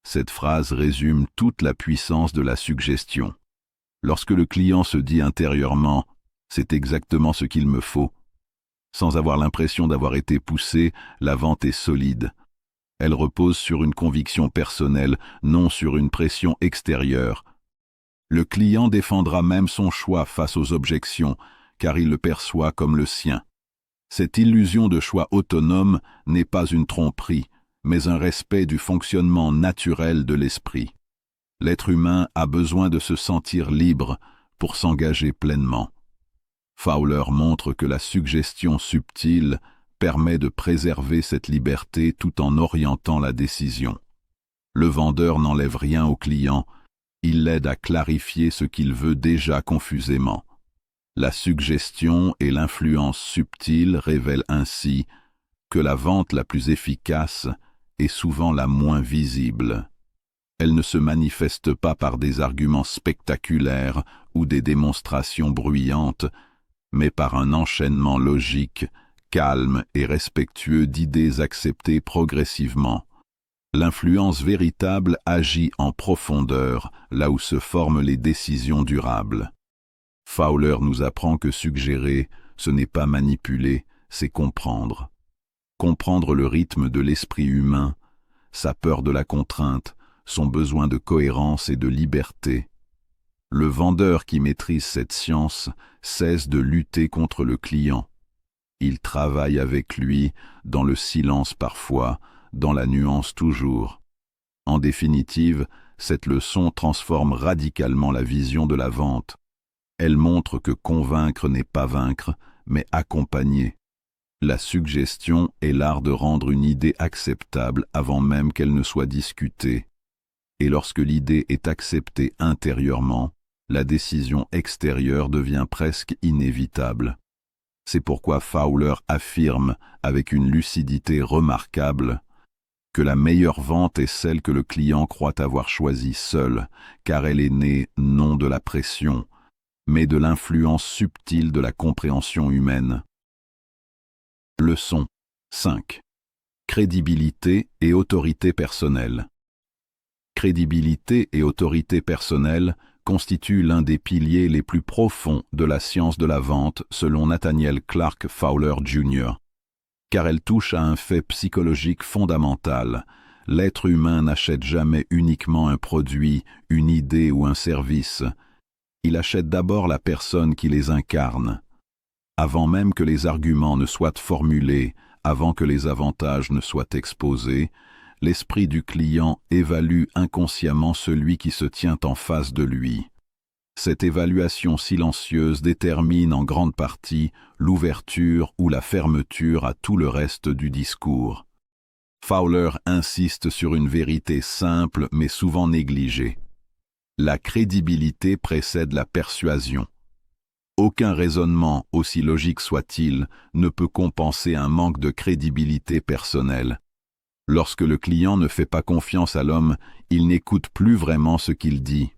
Cette phrase résume toute la puissance de la suggestion. Lorsque le client se dit intérieurement « c'est exactement ce qu'il me faut », sans avoir l'impression d'avoir été poussé, la vente est solide. Elle repose sur une conviction personnelle, non sur une pression extérieure. Le client défendra même son choix face aux objections, car il le perçoit comme le sien. Cette illusion de choix autonome n'est pas une tromperie, mais un respect du fonctionnement naturel de l'esprit. L'être humain a besoin de se sentir libre pour s'engager pleinement. Fowler montre que la suggestion subtile permet de préserver cette liberté tout en orientant la décision. Le vendeur n'enlève rien au client, il l'aide à clarifier ce qu'il veut déjà confusément. La suggestion et l'influence subtile révèlent ainsi que la vente la plus efficace est souvent la moins visible. Elle ne se manifeste pas par des arguments spectaculaires ou des démonstrations bruyantes, mais par un enchaînement logique, calme et respectueux d'idées acceptées progressivement. L'influence véritable agit en profondeur, là où se forment les décisions durables. Fowler nous apprend que suggérer, ce n'est pas manipuler, c'est comprendre. Comprendre le rythme de l'esprit humain, sa peur de la contrainte, son besoin de cohérence et de liberté. Le vendeur qui maîtrise cette science cesse de lutter contre le client. Il travaille avec lui, dans le silence parfois, dans la nuance toujours. En définitive, cette leçon transforme radicalement la vision de la vente. Elle montre que convaincre n'est pas vaincre, mais accompagner. La suggestion est l'art de rendre une idée acceptable avant même qu'elle ne soit discutée. Et lorsque l'idée est acceptée intérieurement, la décision extérieure devient presque inévitable. C'est pourquoi Fowler affirme, avec une lucidité remarquable, que la meilleure vente est celle que le client croit avoir choisie seul, car elle est née non de la pression, mais de l'influence subtile de la compréhension humaine. Leçon 5. Crédibilité et autorité personnelle. Crédibilité et autorité personnelle constituent l'un des piliers les plus profonds de la science de la vente selon Nathaniel Clark Fowler Jr. Car elle touche à un fait psychologique fondamental. L'être humain n'achète jamais uniquement un produit, une idée ou un service. Il achète d'abord la personne qui les incarne. Avant même que les arguments ne soient formulés, avant que les avantages ne soient exposés, l'esprit du client évalue inconsciemment celui qui se tient en face de lui. Cette évaluation silencieuse détermine en grande partie l'ouverture ou la fermeture à tout le reste du discours. Fowler insiste sur une vérité simple mais souvent négligée. La crédibilité précède la persuasion. Aucun raisonnement, aussi logique soit-il, ne peut compenser un manque de crédibilité personnelle. Lorsque le client ne fait pas confiance à l'homme, il n'écoute plus vraiment ce qu'il dit.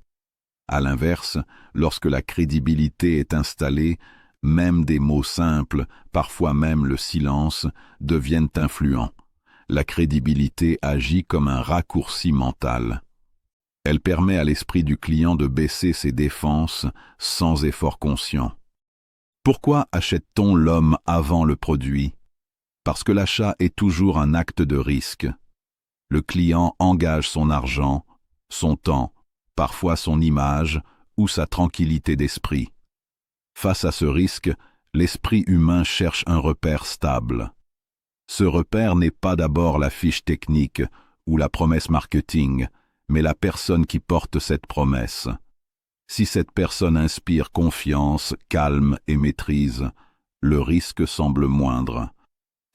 À l'inverse, lorsque la crédibilité est installée, même des mots simples, parfois même le silence, deviennent influents. La crédibilité agit comme un raccourci mental. Elle permet à l'esprit du client de baisser ses défenses sans effort conscient. Pourquoi achète-t-on l'homme avant le produit ? Parce que l'achat est toujours un acte de risque. Le client engage son argent, son temps, parfois son image ou sa tranquillité d'esprit. Face à ce risque, l'esprit humain cherche un repère stable. Ce repère n'est pas d'abord la fiche technique ou la promesse marketing, mais la personne qui porte cette promesse. Si cette personne inspire confiance, calme et maîtrise, le risque semble moindre.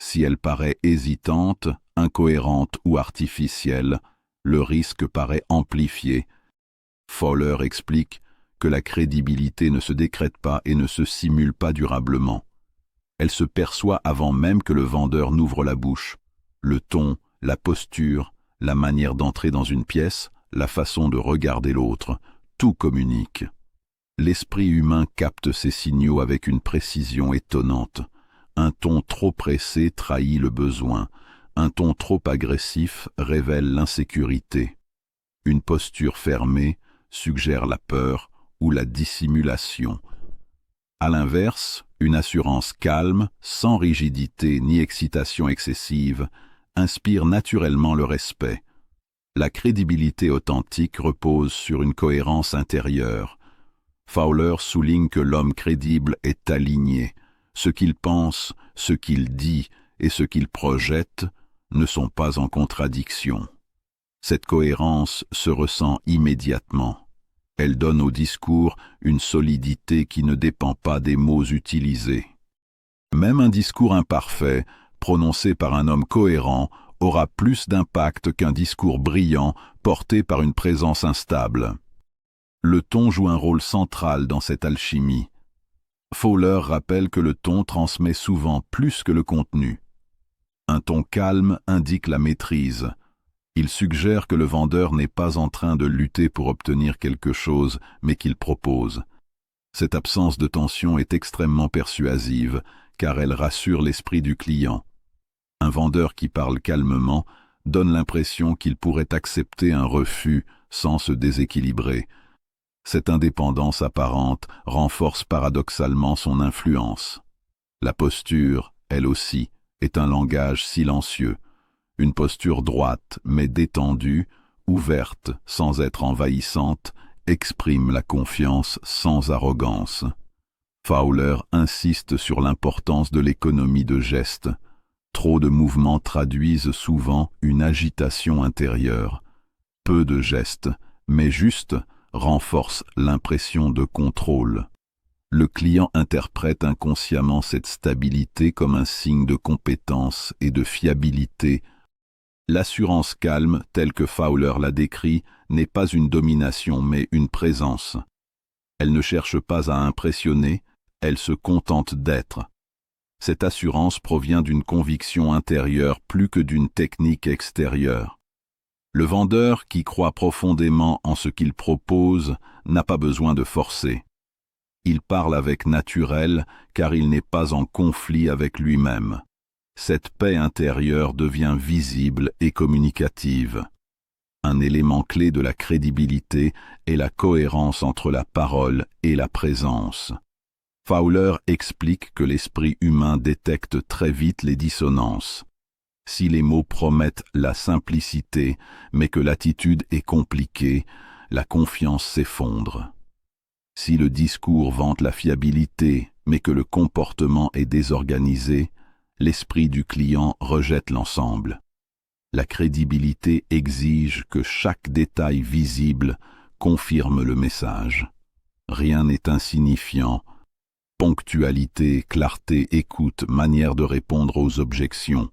Si elle paraît hésitante, incohérente ou artificielle, Le risque paraît amplifié. Fowler explique que la crédibilité ne se décrète pas et ne se simule pas durablement. Elle se perçoit avant même que le vendeur n'ouvre la bouche. Le ton, la posture, la manière d'entrer dans une pièce, la façon de regarder l'autre, tout communique. L'esprit humain capte ces signaux avec une précision étonnante. Un ton trop pressé trahit le besoin. Un ton trop agressif révèle l'insécurité. Une posture fermée suggère la peur ou la dissimulation. À l'inverse, une assurance calme, sans rigidité ni excitation excessive, inspire naturellement le respect. La crédibilité authentique repose sur une cohérence intérieure. Fowler souligne que l'homme crédible est aligné. Ce qu'il pense, ce qu'il dit et ce qu'il projette ne sont pas en contradiction. Cette cohérence se ressent immédiatement. Elle donne au discours une solidité qui ne dépend pas des mots utilisés. Même un discours imparfait, prononcé par un homme cohérent, aura plus d'impact qu'un discours brillant porté par une présence instable. Le ton joue un rôle central dans cette alchimie. Fowler rappelle que le ton transmet souvent plus que le contenu. Un ton calme indique la maîtrise. Il suggère que le vendeur n'est pas en train de lutter pour obtenir quelque chose, mais qu'il propose. Cette absence de tension est extrêmement persuasive, car elle rassure l'esprit du client. Un vendeur qui parle calmement donne l'impression qu'il pourrait accepter un refus sans se déséquilibrer. Cette indépendance apparente renforce paradoxalement son influence. La posture, elle aussi, est un langage silencieux. Une posture droite mais détendue, ouverte sans être envahissante, exprime la confiance sans arrogance. Fowler insiste sur l'importance de l'économie de gestes. Trop de mouvements traduisent souvent une agitation intérieure. Peu de gestes, mais juste, renforcent l'impression de contrôle. Le client interprète inconsciemment cette stabilité comme un signe de compétence et de fiabilité. L'assurance calme, telle que Fowler l'a décrit, n'est pas une domination mais une présence. Elle ne cherche pas à impressionner, elle se contente d'être. Cette assurance provient d'une conviction intérieure plus que d'une technique extérieure. Le vendeur, qui croit profondément en ce qu'il propose, n'a pas besoin de forcer. Il parle avec naturel car il n'est pas en conflit avec lui-même. Cette paix intérieure devient visible et communicative. Un élément clé de la crédibilité est la cohérence entre la parole et la présence. Fowler explique que l'esprit humain détecte très vite les dissonances. Si les mots promettent la simplicité, mais que l'attitude est compliquée, la confiance s'effondre. Si le discours vante la fiabilité, mais que le comportement est désorganisé, l'esprit du client rejette l'ensemble. La crédibilité exige que chaque détail visible confirme le message. Rien n'est insignifiant. Ponctualité, clarté, écoute, manière de répondre aux objections.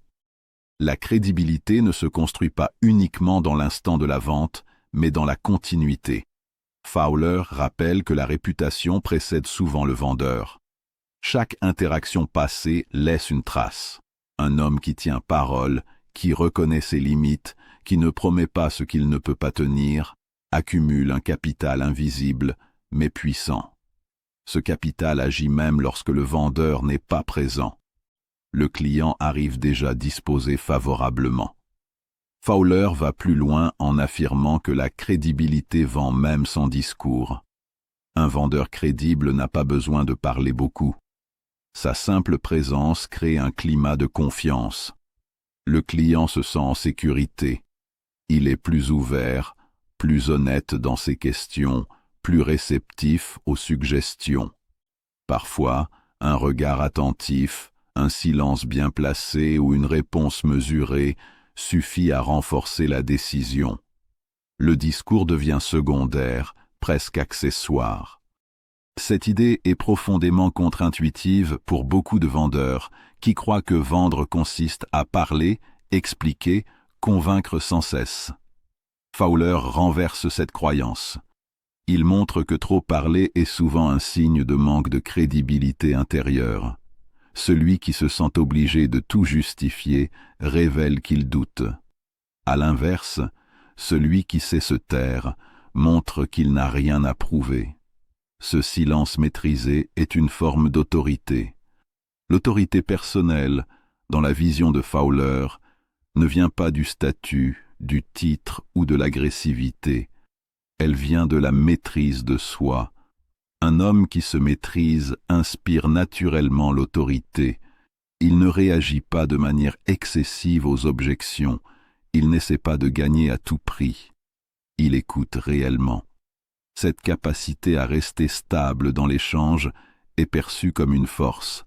La crédibilité ne se construit pas uniquement dans l'instant de la vente, mais dans la continuité. Fowler rappelle que la réputation précède souvent le vendeur. Chaque interaction passée laisse une trace. Un homme qui tient parole, qui reconnaît ses limites, qui ne promet pas ce qu'il ne peut pas tenir, accumule un capital invisible, mais puissant. Ce capital agit même lorsque le vendeur n'est pas présent. Le client arrive déjà disposé favorablement. Fowler va plus loin en affirmant que la crédibilité vend même son discours. Un vendeur crédible n'a pas besoin de parler beaucoup. Sa simple présence crée un climat de confiance. Le client se sent en sécurité. Il est plus ouvert, plus honnête dans ses questions, plus réceptif aux suggestions. Parfois, un regard attentif, un silence bien placé ou une réponse mesurée suffit à renforcer la décision. Le discours devient secondaire, presque accessoire. Cette idée est profondément contre-intuitive pour beaucoup de vendeurs qui croient que vendre consiste à parler, expliquer, convaincre sans cesse. Fowler renverse cette croyance. Il montre que trop parler est souvent un signe de manque de crédibilité intérieure. Celui qui se sent obligé de tout justifier révèle qu'il doute. À l'inverse, celui qui sait se taire montre qu'il n'a rien à prouver. Ce silence maîtrisé est une forme d'autorité. L'autorité personnelle, dans la vision de Fowler, ne vient pas du statut, du titre ou de l'agressivité. Elle vient de la maîtrise de soi. Un homme qui se maîtrise inspire naturellement l'autorité. Il ne réagit pas de manière excessive aux objections. Il n'essaie pas de gagner à tout prix. Il écoute réellement. Cette capacité à rester stable dans l'échange est perçue comme une force.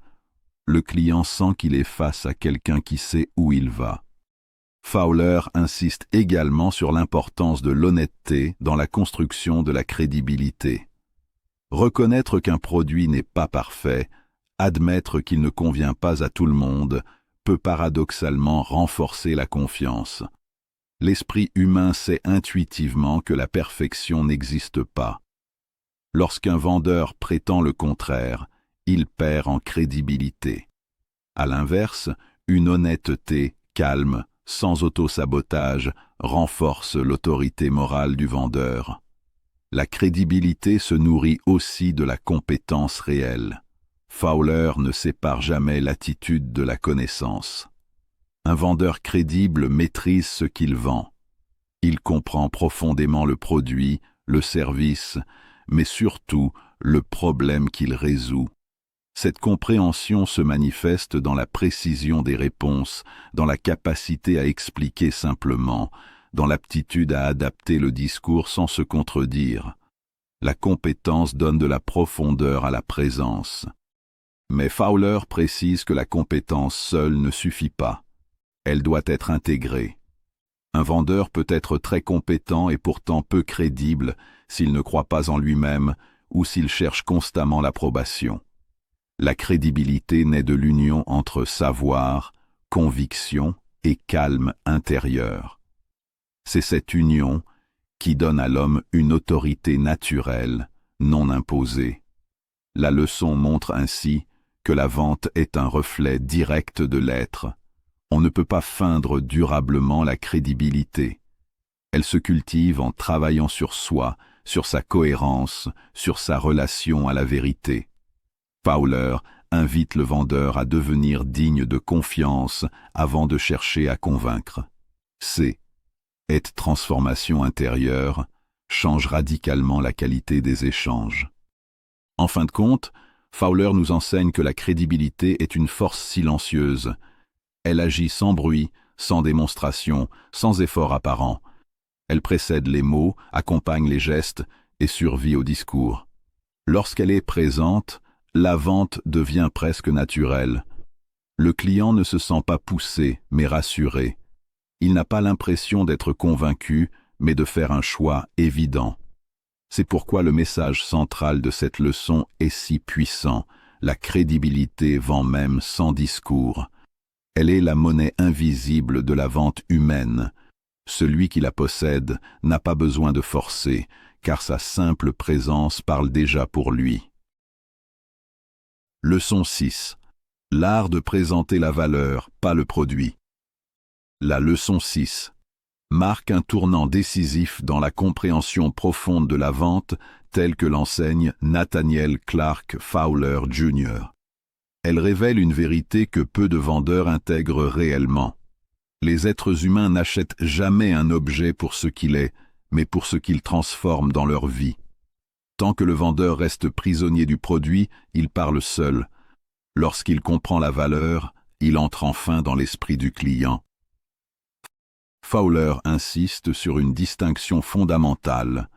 Le client sent qu'il est face à quelqu'un qui sait où il va. Fowler insiste également sur l'importance de l'honnêteté dans la construction de la crédibilité. Reconnaître qu'un produit n'est pas parfait, admettre qu'il ne convient pas à tout le monde, peut paradoxalement renforcer la confiance. L'esprit humain sait intuitivement que la perfection n'existe pas. Lorsqu'un vendeur prétend le contraire, il perd en crédibilité. À l'inverse, une honnêteté calme, sans auto-sabotage, renforce l'autorité morale du vendeur. La crédibilité se nourrit aussi de la compétence réelle. Fowler ne sépare jamais l'attitude de la connaissance. Un vendeur crédible maîtrise ce qu'il vend. Il comprend profondément le produit, le service, mais surtout le problème qu'il résout. Cette compréhension se manifeste dans la précision des réponses, dans la capacité à expliquer simplement, dans l'aptitude à adapter le discours sans se contredire. La compétence donne de la profondeur à la présence. Mais Fowler précise que la compétence seule ne suffit pas. Elle doit être intégrée. Un vendeur peut être très compétent et pourtant peu crédible s'il ne croit pas en lui-même ou s'il cherche constamment l'approbation. La crédibilité naît de l'union entre savoir, conviction et calme intérieur. C'est cette union qui donne à l'homme une autorité naturelle, non imposée. La leçon montre ainsi que la vente est un reflet direct de l'être. On ne peut pas feindre durablement la crédibilité. Elle se cultive en travaillant sur soi, sur sa cohérence, sur sa relation à la vérité. Fowler invite le vendeur à devenir digne de confiance avant de chercher à convaincre. Cette transformation intérieure change radicalement la qualité des échanges. En fin de compte, Fowler nous enseigne que la crédibilité est une force silencieuse. Elle agit sans bruit, sans démonstration, sans effort apparent. Elle précède les mots, accompagne les gestes et survit au discours. Lorsqu'elle est présente, la vente devient presque naturelle. Le client ne se sent pas poussé, mais rassuré. Il n'a pas l'impression d'être convaincu, mais de faire un choix évident. C'est pourquoi le message central de cette leçon est si puissant. La crédibilité vend même sans discours. Elle est la monnaie invisible de la vente humaine. Celui qui la possède n'a pas besoin de forcer, car sa simple présence parle déjà pour lui. Leçon 6. L'art de présenter la valeur, pas le produit. La leçon 6 marque un tournant décisif dans la compréhension profonde de la vente telle que l'enseigne Nathaniel Clark Fowler Jr. Elle révèle une vérité que peu de vendeurs intègrent réellement. Les êtres humains n'achètent jamais un objet pour ce qu'il est, mais pour ce qu'il transforme dans leur vie. Tant que le vendeur reste prisonnier du produit, il parle seul. Lorsqu'il comprend la valeur, il entre enfin dans l'esprit du client. Fowler insiste sur une distinction fondamentale,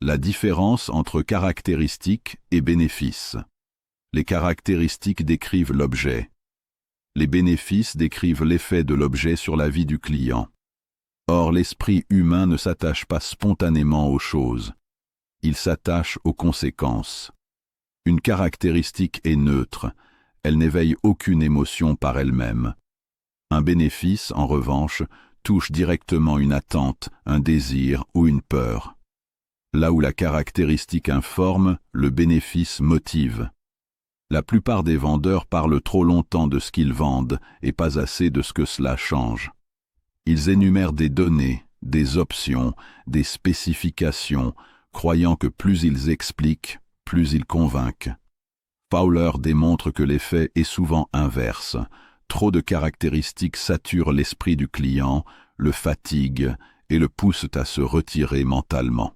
la différence entre caractéristiques et bénéfices. Les caractéristiques décrivent l'objet. Les bénéfices décrivent l'effet de l'objet sur la vie du client. Or, l'esprit humain ne s'attache pas spontanément aux choses. Il s'attache aux conséquences. Une caractéristique est neutre, elle n'éveille aucune émotion par elle-même. Un bénéfice, en revanche, touche directement une attente, un désir ou une peur. Là où la caractéristique informe, le bénéfice motive. La plupart des vendeurs parlent trop longtemps de ce qu'ils vendent et pas assez de ce que cela change. Ils énumèrent des données, des options, des spécifications, croyant que plus ils expliquent, plus ils convainquent. Fowler démontre que l'effet est souvent inverse. Trop de caractéristiques saturent l'esprit du client, le fatiguent et le poussent à se retirer mentalement.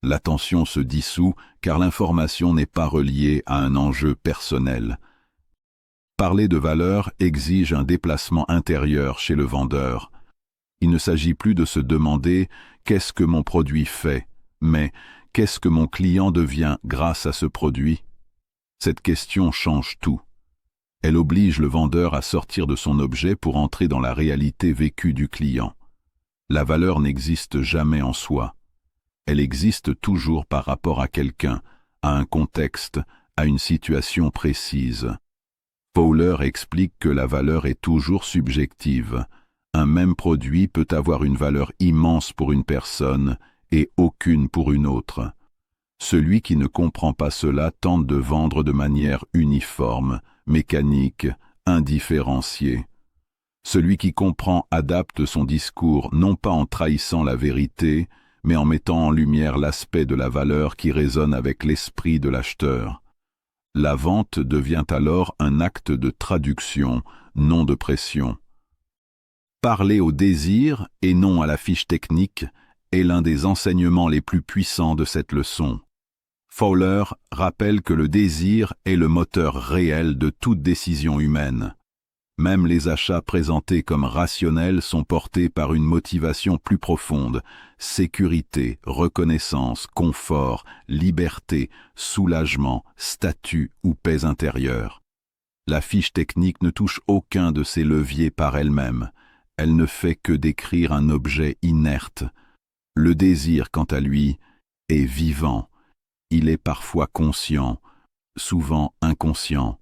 L'attention se dissout car l'information n'est pas reliée à un enjeu personnel. Parler de valeur exige un déplacement intérieur chez le vendeur. Il ne s'agit plus de se demander « qu'est-ce que mon produit fait ?» mais « qu'est-ce que mon client devient grâce à ce produit ?» Cette question change tout. Elle oblige le vendeur à sortir de son objet pour entrer dans la réalité vécue du client. La valeur n'existe jamais en soi. Elle existe toujours par rapport à quelqu'un, à un contexte, à une situation précise. Fowler explique que la valeur est toujours subjective. Un même produit peut avoir une valeur immense pour une personne et aucune pour une autre. Celui qui ne comprend pas cela tente de vendre de manière uniforme, mécanique, indifférenciée. Celui qui comprend adapte son discours non pas en trahissant la vérité, mais en mettant en lumière l'aspect de la valeur qui résonne avec l'esprit de l'acheteur. La vente devient alors un acte de traduction, non de pression. Parler au désir et non à la fiche technique est l'un des enseignements les plus puissants de cette leçon. Fowler rappelle que le désir est le moteur réel de toute décision humaine. Même les achats présentés comme rationnels sont portés par une motivation plus profonde: sécurité, reconnaissance, confort, liberté, soulagement, statut ou paix intérieure. La fiche technique ne touche aucun de ces leviers par elle-même. Elle ne fait que décrire un objet inerte. Le désir, quant à lui, est vivant. Il est parfois conscient, souvent inconscient.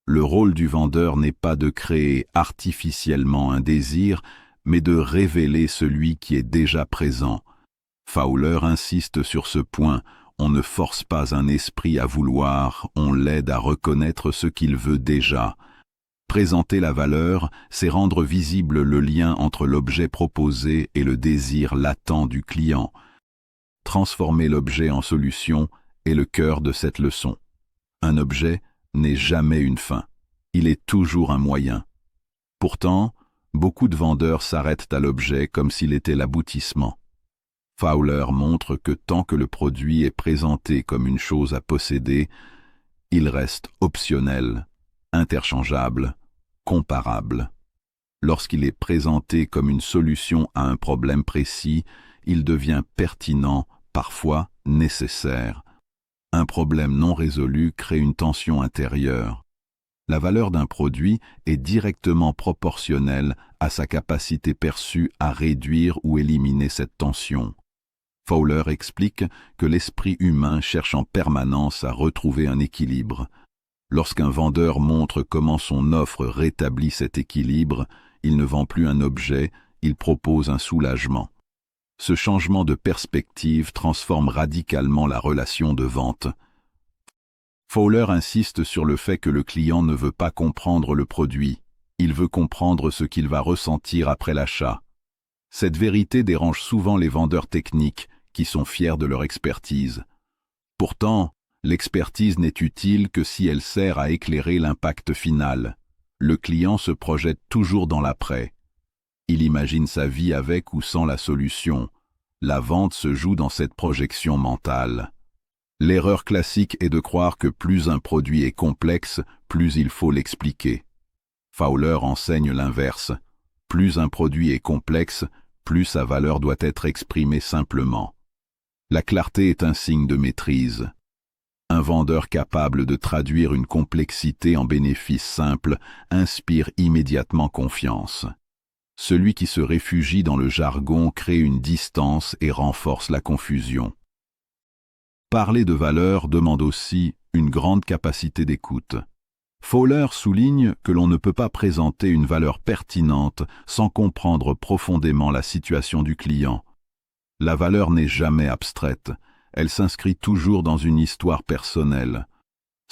Le rôle du vendeur n'est pas de créer artificiellement un désir, mais de révéler celui qui est déjà présent. Fowler insiste sur ce point: on ne force pas un esprit à vouloir, on l'aide à reconnaître ce qu'il veut déjà. Présenter la valeur, c'est rendre visible le lien entre l'objet proposé et le désir latent du client. Transformer l'objet en solution est le cœur de cette leçon. Un objet n'est jamais une fin, il est toujours un moyen. Pourtant, beaucoup de vendeurs s'arrêtent à l'objet comme s'il était l'aboutissement. Fowler montre que tant que le produit est présenté comme une chose à posséder, il reste optionnel, interchangeable, comparable. Lorsqu'il est présenté comme une solution à un problème précis, il devient pertinent, parfois nécessaire. Un problème non résolu crée une tension intérieure. La valeur d'un produit est directement proportionnelle à sa capacité perçue à réduire ou éliminer cette tension. Fowler explique que l'esprit humain cherche en permanence à retrouver un équilibre. Lorsqu'un vendeur montre comment son offre rétablit cet équilibre, il ne vend plus un objet, il propose un soulagement. Ce changement de perspective transforme radicalement la relation de vente. Fowler insiste sur le fait que le client ne veut pas comprendre le produit, il veut comprendre ce qu'il va ressentir après l'achat. Cette vérité dérange souvent les vendeurs techniques, qui sont fiers de leur expertise. Pourtant, l'expertise n'est utile que si elle sert à éclairer l'impact final. Le client se projette toujours dans l'après. Il imagine sa vie avec ou sans la solution. La vente se joue dans cette projection mentale. L'erreur classique est de croire que plus un produit est complexe, plus il faut l'expliquer. Fowler enseigne l'inverse. Plus un produit est complexe, plus sa valeur doit être exprimée simplement. La clarté est un signe de maîtrise. Un vendeur capable de traduire une complexité en bénéfice simple inspire immédiatement confiance. Celui qui se réfugie dans le jargon crée une distance et renforce la confusion. Parler de valeur demande aussi une grande capacité d'écoute. Fowler souligne que l'on ne peut pas présenter une valeur pertinente sans comprendre profondément la situation du client. La valeur n'est jamais abstraite, elle s'inscrit toujours dans une histoire personnelle.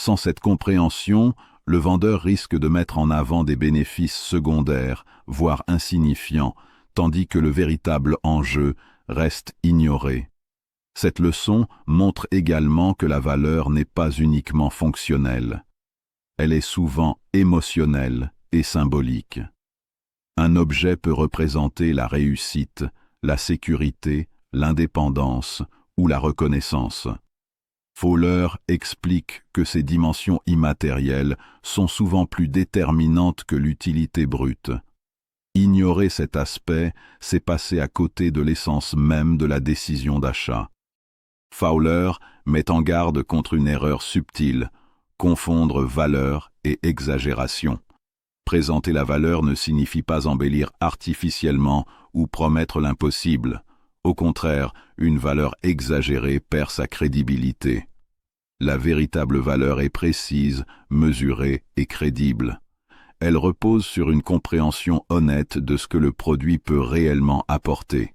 Sans cette compréhension, le vendeur risque de mettre en avant des bénéfices secondaires, voire insignifiants, tandis que le véritable enjeu reste ignoré. Cette leçon montre également que la valeur n'est pas uniquement fonctionnelle. Elle est souvent émotionnelle et symbolique. Un objet peut représenter la réussite, la sécurité, l'indépendance ou la reconnaissance. Fowler explique que ces dimensions immatérielles sont souvent plus déterminantes que l'utilité brute. Ignorer cet aspect, c'est passer à côté de l'essence même de la décision d'achat. Fowler met en garde contre une erreur subtile, confondre valeur et exagération. Présenter la valeur ne signifie pas embellir artificiellement ou promettre l'impossible. Au contraire, une valeur exagérée perd sa crédibilité. La véritable valeur est précise, mesurée et crédible. Elle repose sur une compréhension honnête de ce que le produit peut réellement apporter.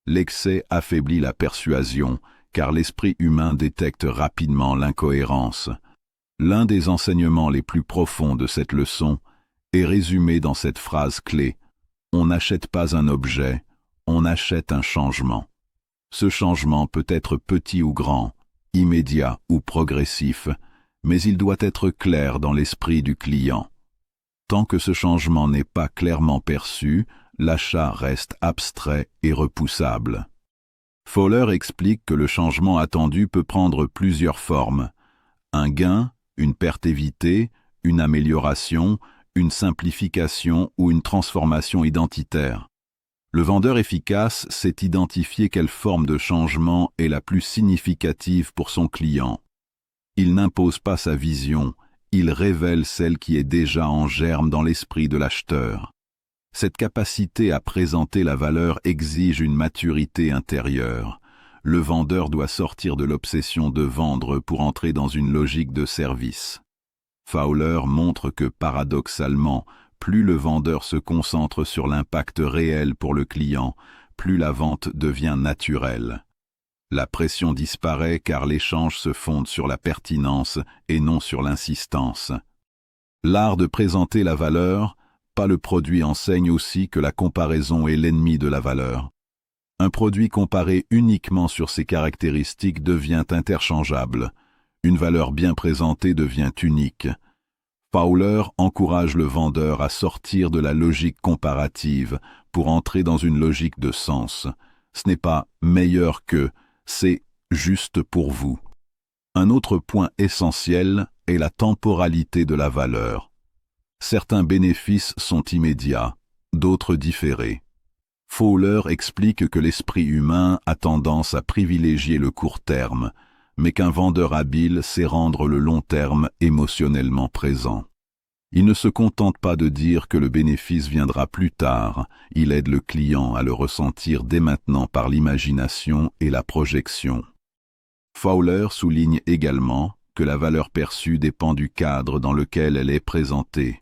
L'excès affaiblit la persuasion, car l'esprit humain détecte rapidement l'incohérence. L'un des enseignements les plus profonds de cette leçon est résumé dans cette phrase clé: « On n'achète pas un objet, on achète un changement. » Ce changement peut être petit ou grand, immédiat ou progressif, mais il doit être clair dans l'esprit du client. Tant que ce changement n'est pas clairement perçu, l'achat reste abstrait et repoussable. Fowler explique que le changement attendu peut prendre plusieurs formes: un gain, une perte évitée, une amélioration, une simplification ou une transformation identitaire. Le vendeur efficace sait identifier quelle forme de changement est la plus significative pour son client. Il n'impose pas sa vision, il révèle celle qui est déjà en germe dans l'esprit de l'acheteur. Cette capacité à présenter la valeur exige une maturité intérieure. Le vendeur doit sortir de l'obsession de vendre pour entrer dans une logique de service. Fowler montre que, paradoxalement, plus le vendeur se concentre sur l'impact réel pour le client, plus la vente devient naturelle. La pression disparaît car l'échange se fonde sur la pertinence et non sur l'insistance. L'art de présenter la valeur, pas le produit, enseigne aussi que la comparaison est l'ennemi de la valeur. Un produit comparé uniquement sur ses caractéristiques devient interchangeable. Une valeur bien présentée devient unique. Fowler encourage le vendeur à sortir de la logique comparative pour entrer dans une logique de sens. Ce n'est pas meilleur que, c'est juste pour vous. Un autre point essentiel est la temporalité de la valeur. Certains bénéfices sont immédiats, d'autres différés. Fowler explique que l'esprit humain a tendance à privilégier le court terme, mais qu'un vendeur habile sait rendre le long terme émotionnellement présent. Il ne se contente pas de dire que le bénéfice viendra plus tard, il aide le client à le ressentir dès maintenant par l'imagination et la projection. Fowler souligne également que la valeur perçue dépend du cadre dans lequel elle est présentée.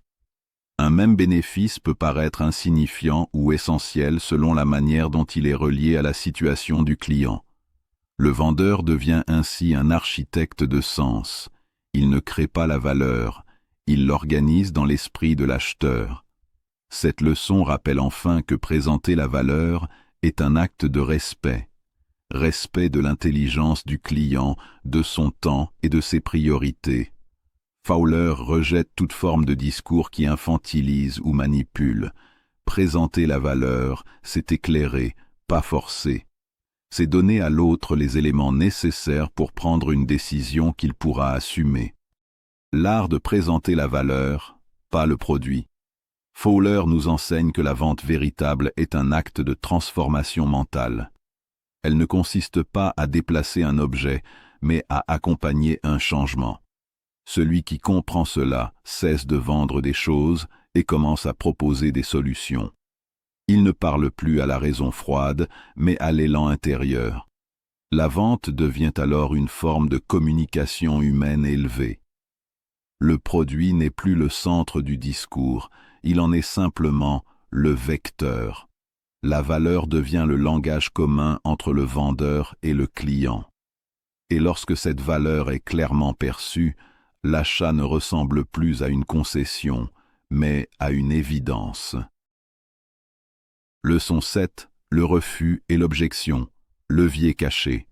Un même bénéfice peut paraître insignifiant ou essentiel selon la manière dont il est relié à la situation du client. Le vendeur devient ainsi un architecte de sens. Il ne crée pas la valeur, il l'organise dans l'esprit de l'acheteur. Cette leçon rappelle enfin que présenter la valeur est un acte de respect. Respect de l'intelligence du client, de son temps et de ses priorités. Fowler rejette toute forme de discours qui infantilise ou manipule. Présenter la valeur, c'est éclairer, pas forcer. C'est donner à l'autre les éléments nécessaires pour prendre une décision qu'il pourra assumer. L'art de présenter la valeur, pas le produit. Fowler nous enseigne que la vente véritable est un acte de transformation mentale. Elle ne consiste pas à déplacer un objet, mais à accompagner un changement. Celui qui comprend cela cesse de vendre des choses et commence à proposer des solutions. Il ne parle plus à la raison froide, mais à l'élan intérieur. La vente devient alors une forme de communication humaine élevée. Le produit n'est plus le centre du discours, il en est simplement le vecteur. La valeur devient le langage commun entre le vendeur et le client. Et lorsque cette valeur est clairement perçue, l'achat ne ressemble plus à une concession, mais à une évidence. Leçon 7. Le refus et l'objection. Levier caché.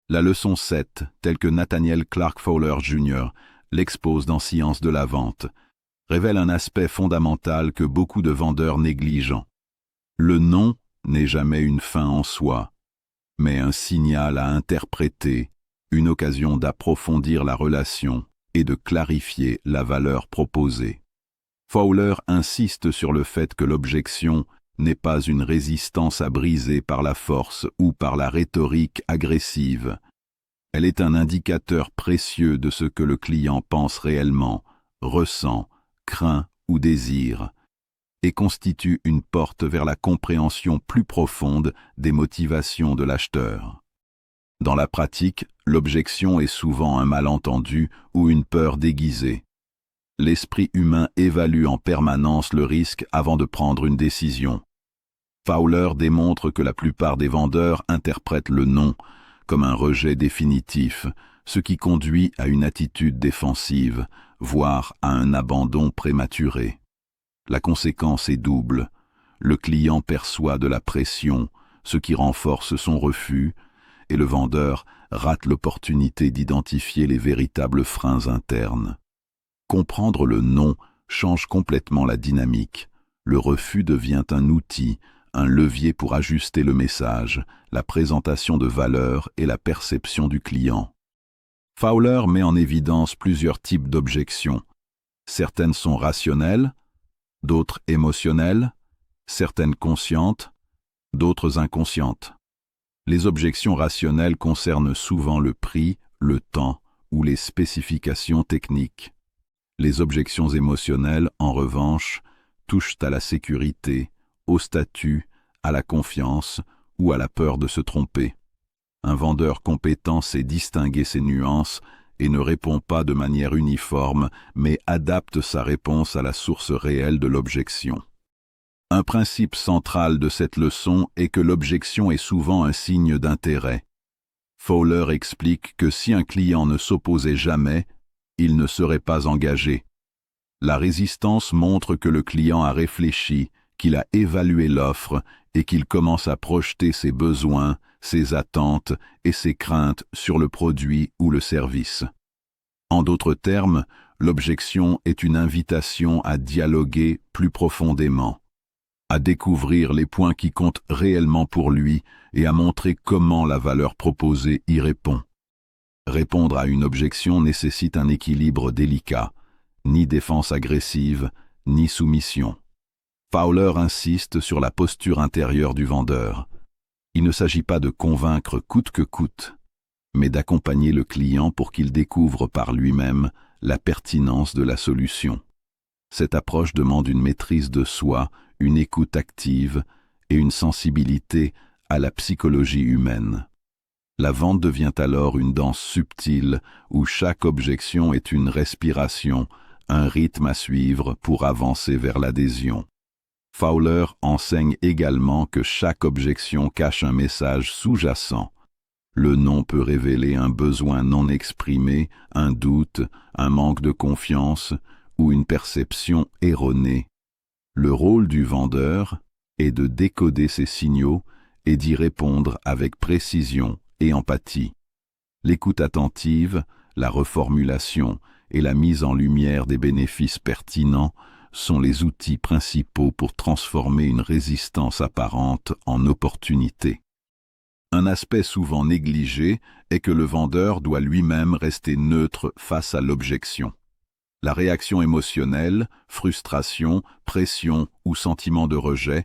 La leçon 7, telle que Nathaniel Clark Fowler Jr. l'expose dans Science de la vente, révèle un aspect fondamental que beaucoup de vendeurs négligent. Le non n'est jamais une fin en soi, mais un signal à interpréter, une occasion d'approfondir la relation et de clarifier la valeur proposée. Fowler insiste sur le fait que l'objection n'est pas une résistance à briser par la force ou par la rhétorique agressive. Elle est un indicateur précieux de ce que le client pense réellement, ressent, craint ou désire, et constitue une porte vers la compréhension plus profonde des motivations de l'acheteur. Dans la pratique, l'objection est souvent un malentendu ou une peur déguisée. L'esprit humain évalue en permanence le risque avant de prendre une décision. Fowler démontre que la plupart des vendeurs interprètent le non comme un rejet définitif, ce qui conduit à une attitude défensive, voire à un abandon prématuré. La conséquence est double. Le client perçoit de la pression, ce qui renforce son refus, et le vendeur rate l'opportunité d'identifier les véritables freins internes. Comprendre le non change complètement la dynamique. Le refus devient un outil, un levier pour ajuster le message, la présentation de valeur et la perception du client. Fowler met en évidence plusieurs types d'objections. Certaines sont rationnelles, d'autres émotionnelles, certaines conscientes, d'autres inconscientes. Les objections rationnelles concernent souvent le prix, le temps ou les spécifications techniques. Les objections émotionnelles, en revanche, touchent à la sécurité, au statut, à la confiance ou à la peur de se tromper. Un vendeur compétent sait distinguer ces nuances et ne répond pas de manière uniforme, mais adapte sa réponse à la source réelle de l'objection. Un principe central de cette leçon est que l'objection est souvent un signe d'intérêt. Fowler explique que si un client ne s'opposait jamais, il ne serait pas engagé. La résistance montre que le client a réfléchi, qu'il a évalué l'offre et qu'il commence à projeter ses besoins, ses attentes et ses craintes sur le produit ou le service. En d'autres termes, l'objection est une invitation à dialoguer plus profondément, à découvrir les points qui comptent réellement pour lui et à montrer comment la valeur proposée y répond. Répondre à une objection nécessite un équilibre délicat, ni défense agressive, ni soumission. Fowler insiste sur la posture intérieure du vendeur. Il ne s'agit pas de convaincre coûte que coûte, mais d'accompagner le client pour qu'il découvre par lui-même la pertinence de la solution. Cette approche demande une maîtrise de soi, une écoute active et une sensibilité à la psychologie humaine. La vente devient alors une danse subtile où chaque objection est une respiration, un rythme à suivre pour avancer vers l'adhésion. Fowler enseigne également que chaque objection cache un message sous-jacent. Le non peut révéler un besoin non exprimé, un doute, un manque de confiance ou une perception erronée. Le rôle du vendeur est de décoder ces signaux et d'y répondre avec précision et empathie. L'écoute attentive, la reformulation et la mise en lumière des bénéfices pertinents sont les outils principaux pour transformer une résistance apparente en opportunité. Un aspect souvent négligé est que le vendeur doit lui-même rester neutre face à l'objection. La réaction émotionnelle, frustration, pression ou sentiment de rejet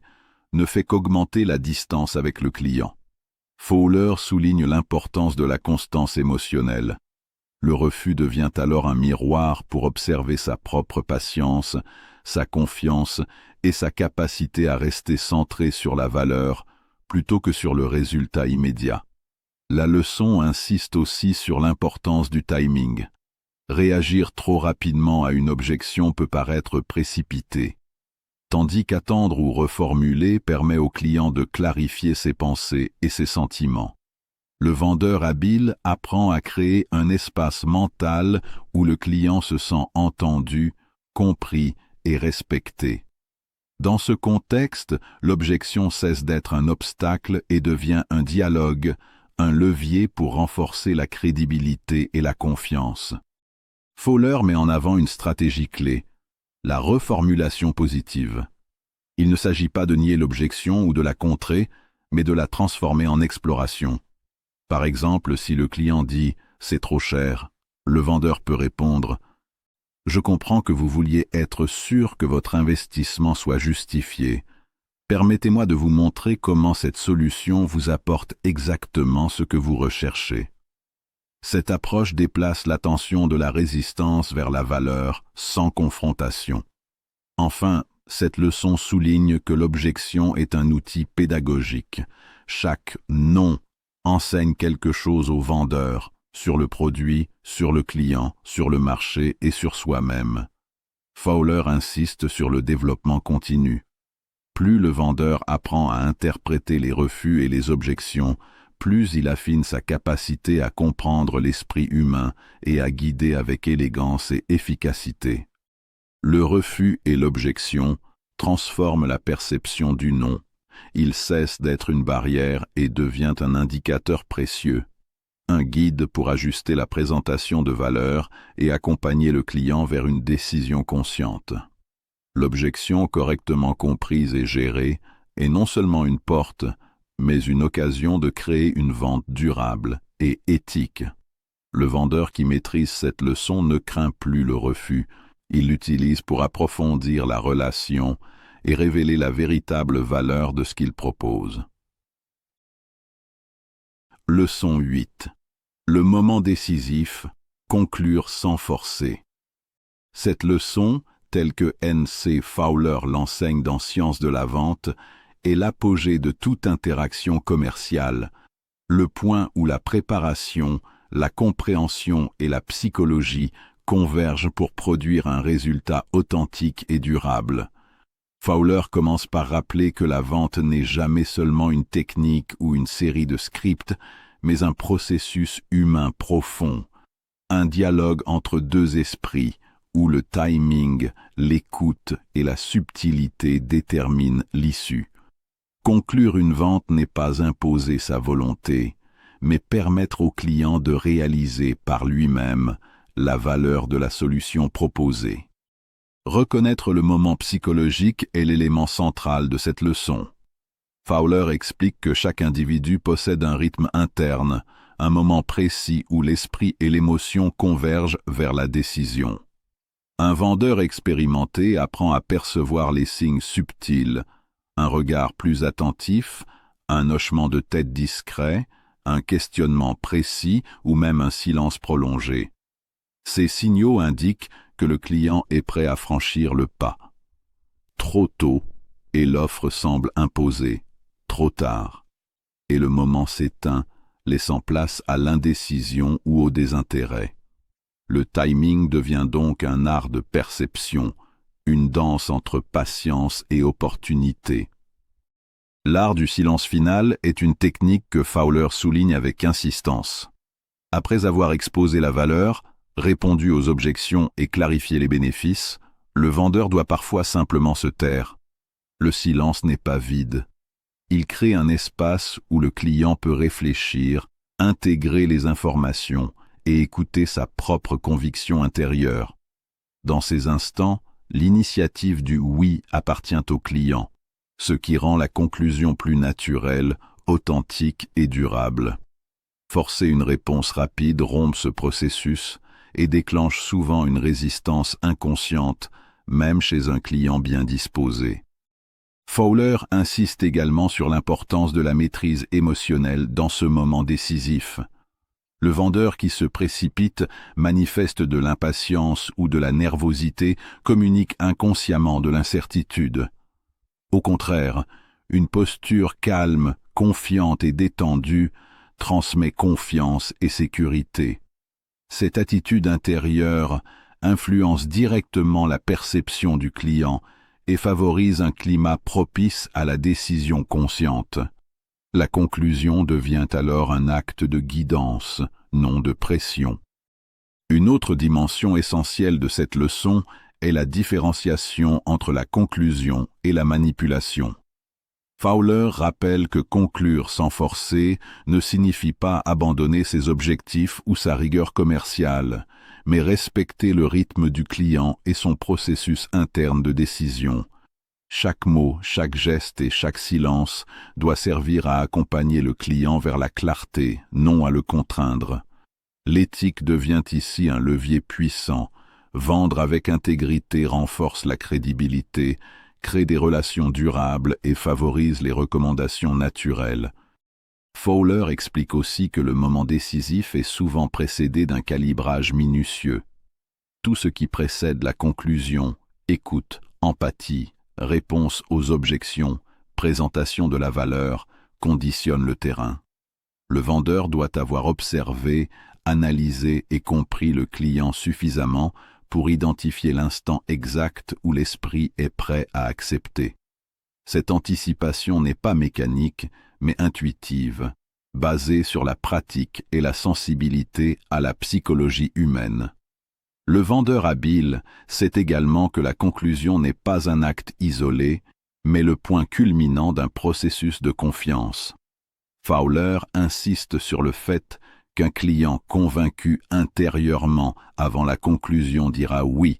ne fait qu'augmenter la distance avec le client. Fowler souligne l'importance de la constance émotionnelle. Le refus devient alors un miroir pour observer sa propre patience, sa confiance et sa capacité à rester centré sur la valeur plutôt que sur le résultat immédiat. La leçon insiste aussi sur l'importance du timing. Réagir trop rapidement à une objection peut paraître précipité, tandis qu'attendre ou reformuler permet au client de clarifier ses pensées et ses sentiments. Le vendeur habile apprend à créer un espace mental où le client se sent entendu, compris et respecté. Dans ce contexte, l'objection cesse d'être un obstacle et devient un dialogue, un levier pour renforcer la crédibilité et la confiance. Fowler met en avant une stratégie clé, la reformulation positive. Il ne s'agit pas de nier l'objection ou de la contrer, mais de la transformer en exploration. Par exemple, si le client dit « c'est trop cher », le vendeur peut répondre « Je comprends que vous vouliez être sûr que votre investissement soit justifié. Permettez-moi de vous montrer comment cette solution vous apporte exactement ce que vous recherchez. » Cette approche déplace l'attention de la résistance vers la valeur sans confrontation. Enfin, cette leçon souligne que l'objection est un outil pédagogique. Chaque « non » enseigne quelque chose au vendeur, sur le produit, sur le client, sur le marché et sur soi-même. Fowler insiste sur le développement continu. Plus le vendeur apprend à interpréter les refus et les objections, plus il affine sa capacité à comprendre l'esprit humain et à guider avec élégance et efficacité. Le refus et l'objection transforment la perception du non. Il cesse d'être une barrière et devient un indicateur précieux, un guide pour ajuster la présentation de valeur et accompagner le client vers une décision consciente. L'objection correctement comprise et gérée est non seulement une porte, mais une occasion de créer une vente durable et éthique. Le vendeur qui maîtrise cette leçon ne craint plus le refus, il l'utilise pour approfondir la relation et révéler la véritable valeur de ce qu'il propose. Leçon 8. Le moment décisif, conclure sans forcer. Cette leçon, telle que N.C. Fowler l'enseigne dans Sciences de la vente, est l'apogée de toute interaction commerciale, le point où la préparation, la compréhension et la psychologie convergent pour produire un résultat authentique et durable. Fowler commence par rappeler que la vente n'est jamais seulement une technique ou une série de scripts, mais un processus humain profond, un dialogue entre deux esprits, où le timing, l'écoute et la subtilité déterminent l'issue. Conclure une vente n'est pas imposer sa volonté, mais permettre au client de réaliser par lui-même la valeur de la solution proposée. Reconnaître le moment psychologique est l'élément central de cette leçon. Fowler explique que chaque individu possède un rythme interne, un moment précis où l'esprit et l'émotion convergent vers la décision. Un vendeur expérimenté apprend à percevoir les signes subtils, un regard plus attentif, un hochement de tête discret, un questionnement précis ou même un silence prolongé. Ces signaux indiquent que le client est prêt à franchir le pas. Trop tôt, et l'offre semble imposée. Trop tard, et le moment s'éteint, laissant place à l'indécision ou au désintérêt. Le timing devient donc un art de perception, une danse entre patience et opportunité. L'art du silence final est une technique que Fowler souligne avec insistance. Après avoir exposé la valeur, répondu aux objections et clarifié les bénéfices, le vendeur doit parfois simplement se taire. Le silence n'est pas vide. Il crée un espace où le client peut réfléchir, intégrer les informations et écouter sa propre conviction intérieure. Dans ces instants, l'initiative du « oui » appartient au client, ce qui rend la conclusion plus naturelle, authentique et durable. Forcer une réponse rapide rompt ce processus et déclenche souvent une résistance inconsciente, même chez un client bien disposé. Fowler insiste également sur l'importance de la maîtrise émotionnelle dans ce moment décisif. Le vendeur qui se précipite, manifeste de l'impatience ou de la nervosité, communique inconsciemment de l'incertitude. Au contraire, une posture calme, confiante et détendue transmet confiance et sécurité. Cette attitude intérieure influence directement la perception du client et favorise un climat propice à la décision consciente. La conclusion devient alors un acte de guidance, non de pression. Une autre dimension essentielle de cette leçon est la différenciation entre la conclusion et la manipulation. Fowler rappelle que conclure sans forcer ne signifie pas abandonner ses objectifs ou sa rigueur commerciale, mais respecter le rythme du client et son processus interne de décision. Chaque mot, chaque geste et chaque silence doit servir à accompagner le client vers la clarté, non à le contraindre. L'éthique devient ici un levier puissant. Vendre avec intégrité renforce la crédibilité, crée des relations durables et favorise les recommandations naturelles. Fowler explique aussi que le moment décisif est souvent précédé d'un calibrage minutieux. Tout ce qui précède la conclusion, écoute, empathie, réponse aux objections, présentation de la valeur, conditionne le terrain. Le vendeur doit avoir observé, analysé et compris le client suffisamment pour identifier l'instant exact où l'esprit est prêt à accepter. Cette anticipation n'est pas mécanique, mais intuitive, basée sur la pratique et la sensibilité à la psychologie humaine. Le vendeur habile sait également que la conclusion n'est pas un acte isolé, mais le point culminant d'un processus de confiance. Fowler insiste sur le fait qu'un client convaincu intérieurement avant la conclusion dira oui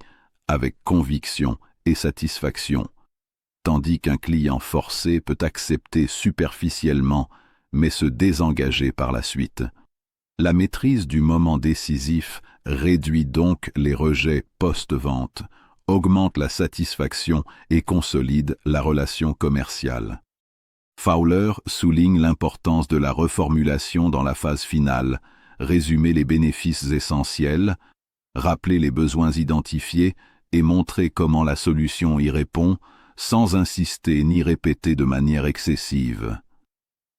avec conviction et satisfaction, tandis qu'un client forcé peut accepter superficiellement mais se désengager par la suite. La maîtrise du moment décisif réduit donc les rejets post-vente, augmente la satisfaction et consolide la relation commerciale. Fowler souligne l'importance de la reformulation dans la phase finale, résumer les bénéfices essentiels, rappeler les besoins identifiés et montrer comment la solution y répond, sans insister ni répéter de manière excessive.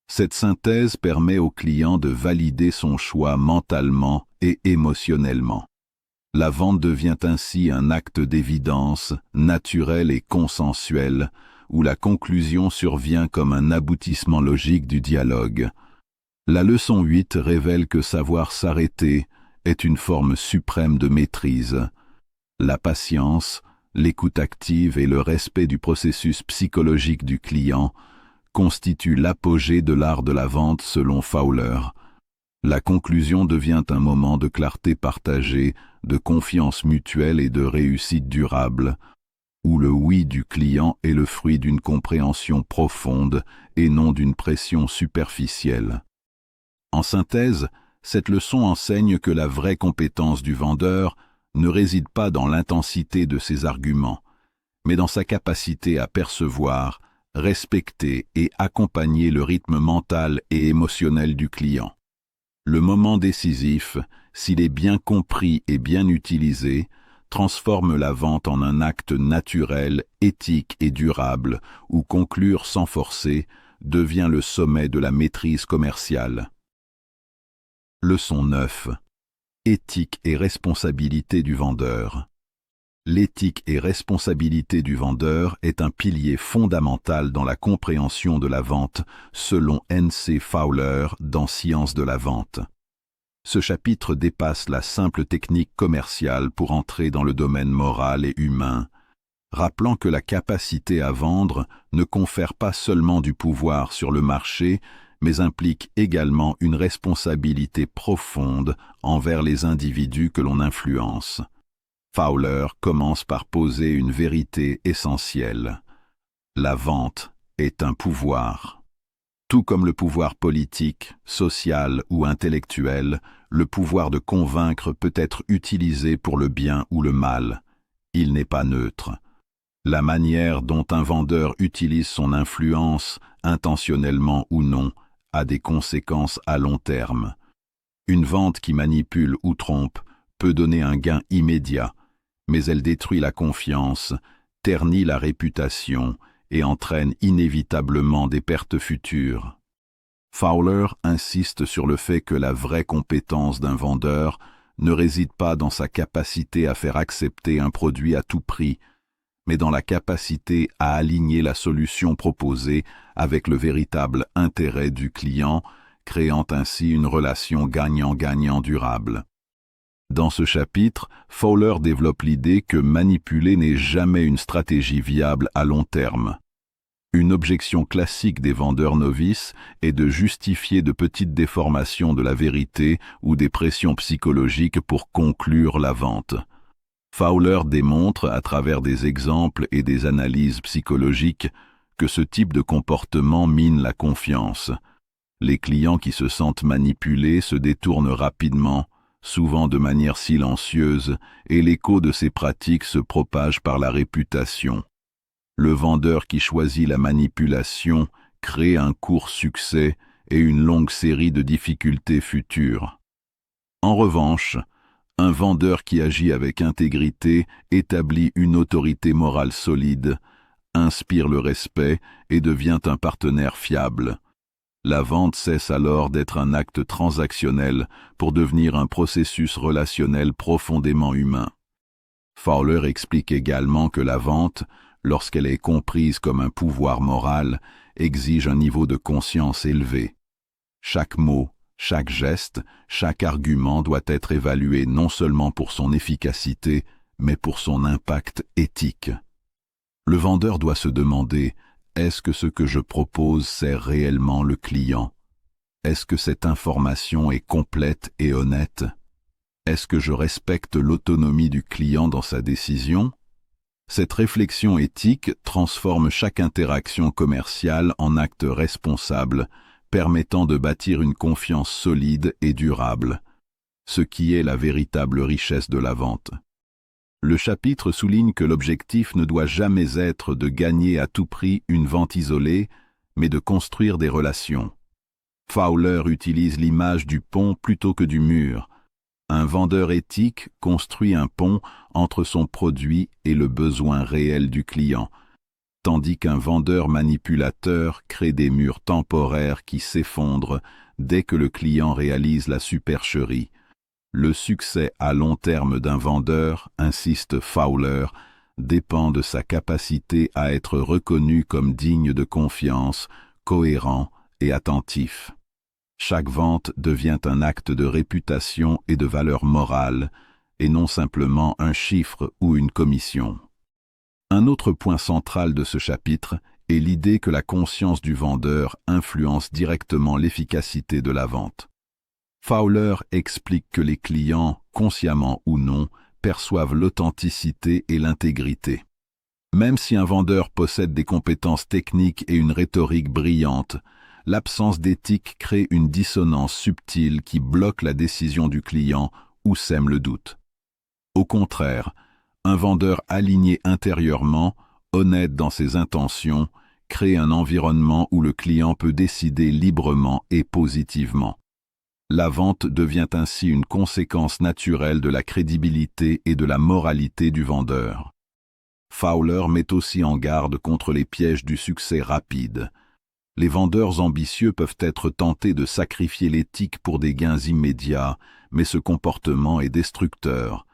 Cette synthèse permet au client de valider son choix mentalement et émotionnellement. La vente devient ainsi un acte d'évidence, naturel et consensuel, où la conclusion survient comme un aboutissement logique du dialogue. La leçon 8 révèle que savoir s'arrêter est une forme suprême de maîtrise. La patience, l'écoute active et le respect du processus psychologique du client constituent l'apogée de l'art de la vente selon Fowler. La conclusion devient un moment de clarté partagée, de confiance mutuelle et de réussite durable, où le oui du client est le fruit d'une compréhension profonde et non d'une pression superficielle. En synthèse, cette leçon enseigne que la vraie compétence du vendeur ne réside pas dans l'intensité de ses arguments, mais dans sa capacité à percevoir, respecter et accompagner le rythme mental et émotionnel du client. Le moment décisif, s'il est bien compris et bien utilisé, transforme la vente en un acte naturel, éthique et durable, où conclure sans forcer devient le sommet de la maîtrise commerciale. Leçon 9. Éthique et responsabilité du vendeur. L'éthique et responsabilité du vendeur est un pilier fondamental dans la compréhension de la vente, selon N.C. Fowler dans Science de la vente. Ce chapitre dépasse la simple technique commerciale pour entrer dans le domaine moral et humain, rappelant que la capacité à vendre ne confère pas seulement du pouvoir sur le marché, mais implique également une responsabilité profonde envers les individus que l'on influence. Fowler commence par poser une vérité essentielle. La vente est un pouvoir. Tout comme le pouvoir politique, social ou intellectuel, le pouvoir de convaincre peut être utilisé pour le bien ou le mal. Il n'est pas neutre. La manière dont un vendeur utilise son influence, intentionnellement ou non, a des conséquences à long terme. Une vente qui manipule ou trompe peut donner un gain immédiat, mais elle détruit la confiance, ternit la réputation et entraîne inévitablement des pertes futures. Fowler insiste sur le fait que la vraie compétence d'un vendeur ne réside pas dans sa capacité à faire accepter un produit à tout prix, mais dans la capacité à aligner la solution proposée avec le véritable intérêt du client, créant ainsi une relation gagnant-gagnant durable. Dans ce chapitre, Fowler développe l'idée que manipuler n'est jamais une stratégie viable à long terme. Une objection classique des vendeurs novices est de justifier de petites déformations de la vérité ou des pressions psychologiques pour conclure la vente. Fowler démontre, à travers des exemples et des analyses psychologiques, que ce type de comportement mine la confiance. Les clients qui se sentent manipulés se détournent rapidement, souvent de manière silencieuse, et l'écho de ces pratiques se propage par la réputation. Le vendeur qui choisit la manipulation crée un court succès et une longue série de difficultés futures. En revanche, un vendeur qui agit avec intégrité établit une autorité morale solide, inspire le respect et devient un partenaire fiable. La vente cesse alors d'être un acte transactionnel pour devenir un processus relationnel profondément humain. Fowler explique également que la vente, lorsqu'elle est comprise comme un pouvoir moral, exige un niveau de conscience élevé. Chaque mot, chaque geste, chaque argument doit être évalué non seulement pour son efficacité, mais pour son impact éthique. Le vendeur doit se demander: est-ce que ce que je propose sert réellement le client? Est-ce que cette information est complète et honnête? Est-ce que je respecte l'autonomie du client dans sa décision? Cette réflexion éthique transforme chaque interaction commerciale en acte responsable, permettant de bâtir une confiance solide et durable, ce qui est la véritable richesse de la vente. Le chapitre souligne que l'objectif ne doit jamais être de gagner à tout prix une vente isolée, mais de construire des relations. Fowler utilise l'image du pont plutôt que du mur. Un vendeur éthique construit un pont entre son produit et le besoin réel du client, tandis qu'un vendeur manipulateur crée des murs temporaires qui s'effondrent dès que le client réalise la supercherie. Le succès à long terme d'un vendeur, insiste Fowler, dépend de sa capacité à être reconnu comme digne de confiance, cohérent et attentif. Chaque vente devient un acte de réputation et de valeur morale, et non simplement un chiffre ou une commission. Un autre point central de ce chapitre est l'idée que la conscience du vendeur influence directement l'efficacité de la vente. Fowler explique que les clients, consciemment ou non, perçoivent l'authenticité et l'intégrité. Même si un vendeur possède des compétences techniques et une rhétorique brillante, l'absence d'éthique crée une dissonance subtile qui bloque la décision du client ou sème le doute. Au contraire, un vendeur aligné intérieurement, honnête dans ses intentions, crée un environnement où le client peut décider librement et positivement. La vente devient ainsi une conséquence naturelle de la crédibilité et de la moralité du vendeur. Fowler met aussi en garde contre les pièges du succès rapide. Les vendeurs ambitieux peuvent être tentés de sacrifier l'éthique pour des gains immédiats, mais ce comportement est destructeur.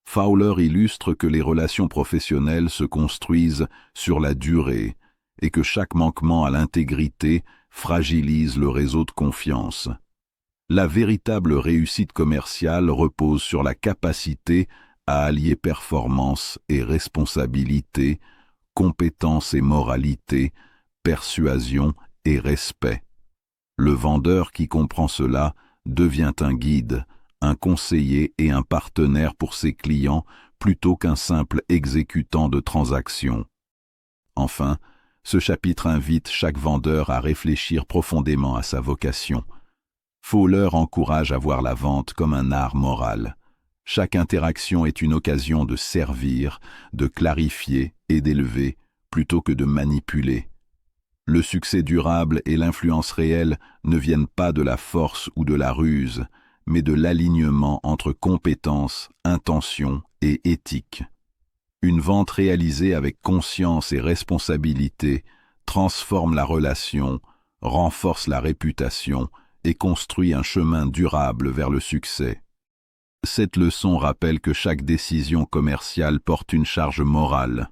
Fowler illustre que les relations professionnelles se construisent sur la durée et que chaque manquement à l'intégrité fragilise le réseau de confiance. La véritable réussite commerciale repose sur la capacité à allier performance et responsabilité, compétence et moralité, persuasion et respect. Le vendeur qui comprend cela devient un guide, un conseiller et un partenaire pour ses clients plutôt qu'un simple exécutant de transactions. Enfin, ce chapitre invite chaque vendeur à réfléchir profondément à sa vocation. Fowler encourage à voir la vente comme un art moral. Chaque interaction est une occasion de servir, de clarifier et d'élever, plutôt que de manipuler. Le succès durable et l'influence réelle ne viennent pas de la force ou de la ruse, mais de l'alignement entre compétence, intention et éthique. Une vente réalisée avec conscience et responsabilité transforme la relation, renforce la réputation et construit un chemin durable vers le succès. Cette leçon rappelle que chaque décision commerciale porte une charge morale.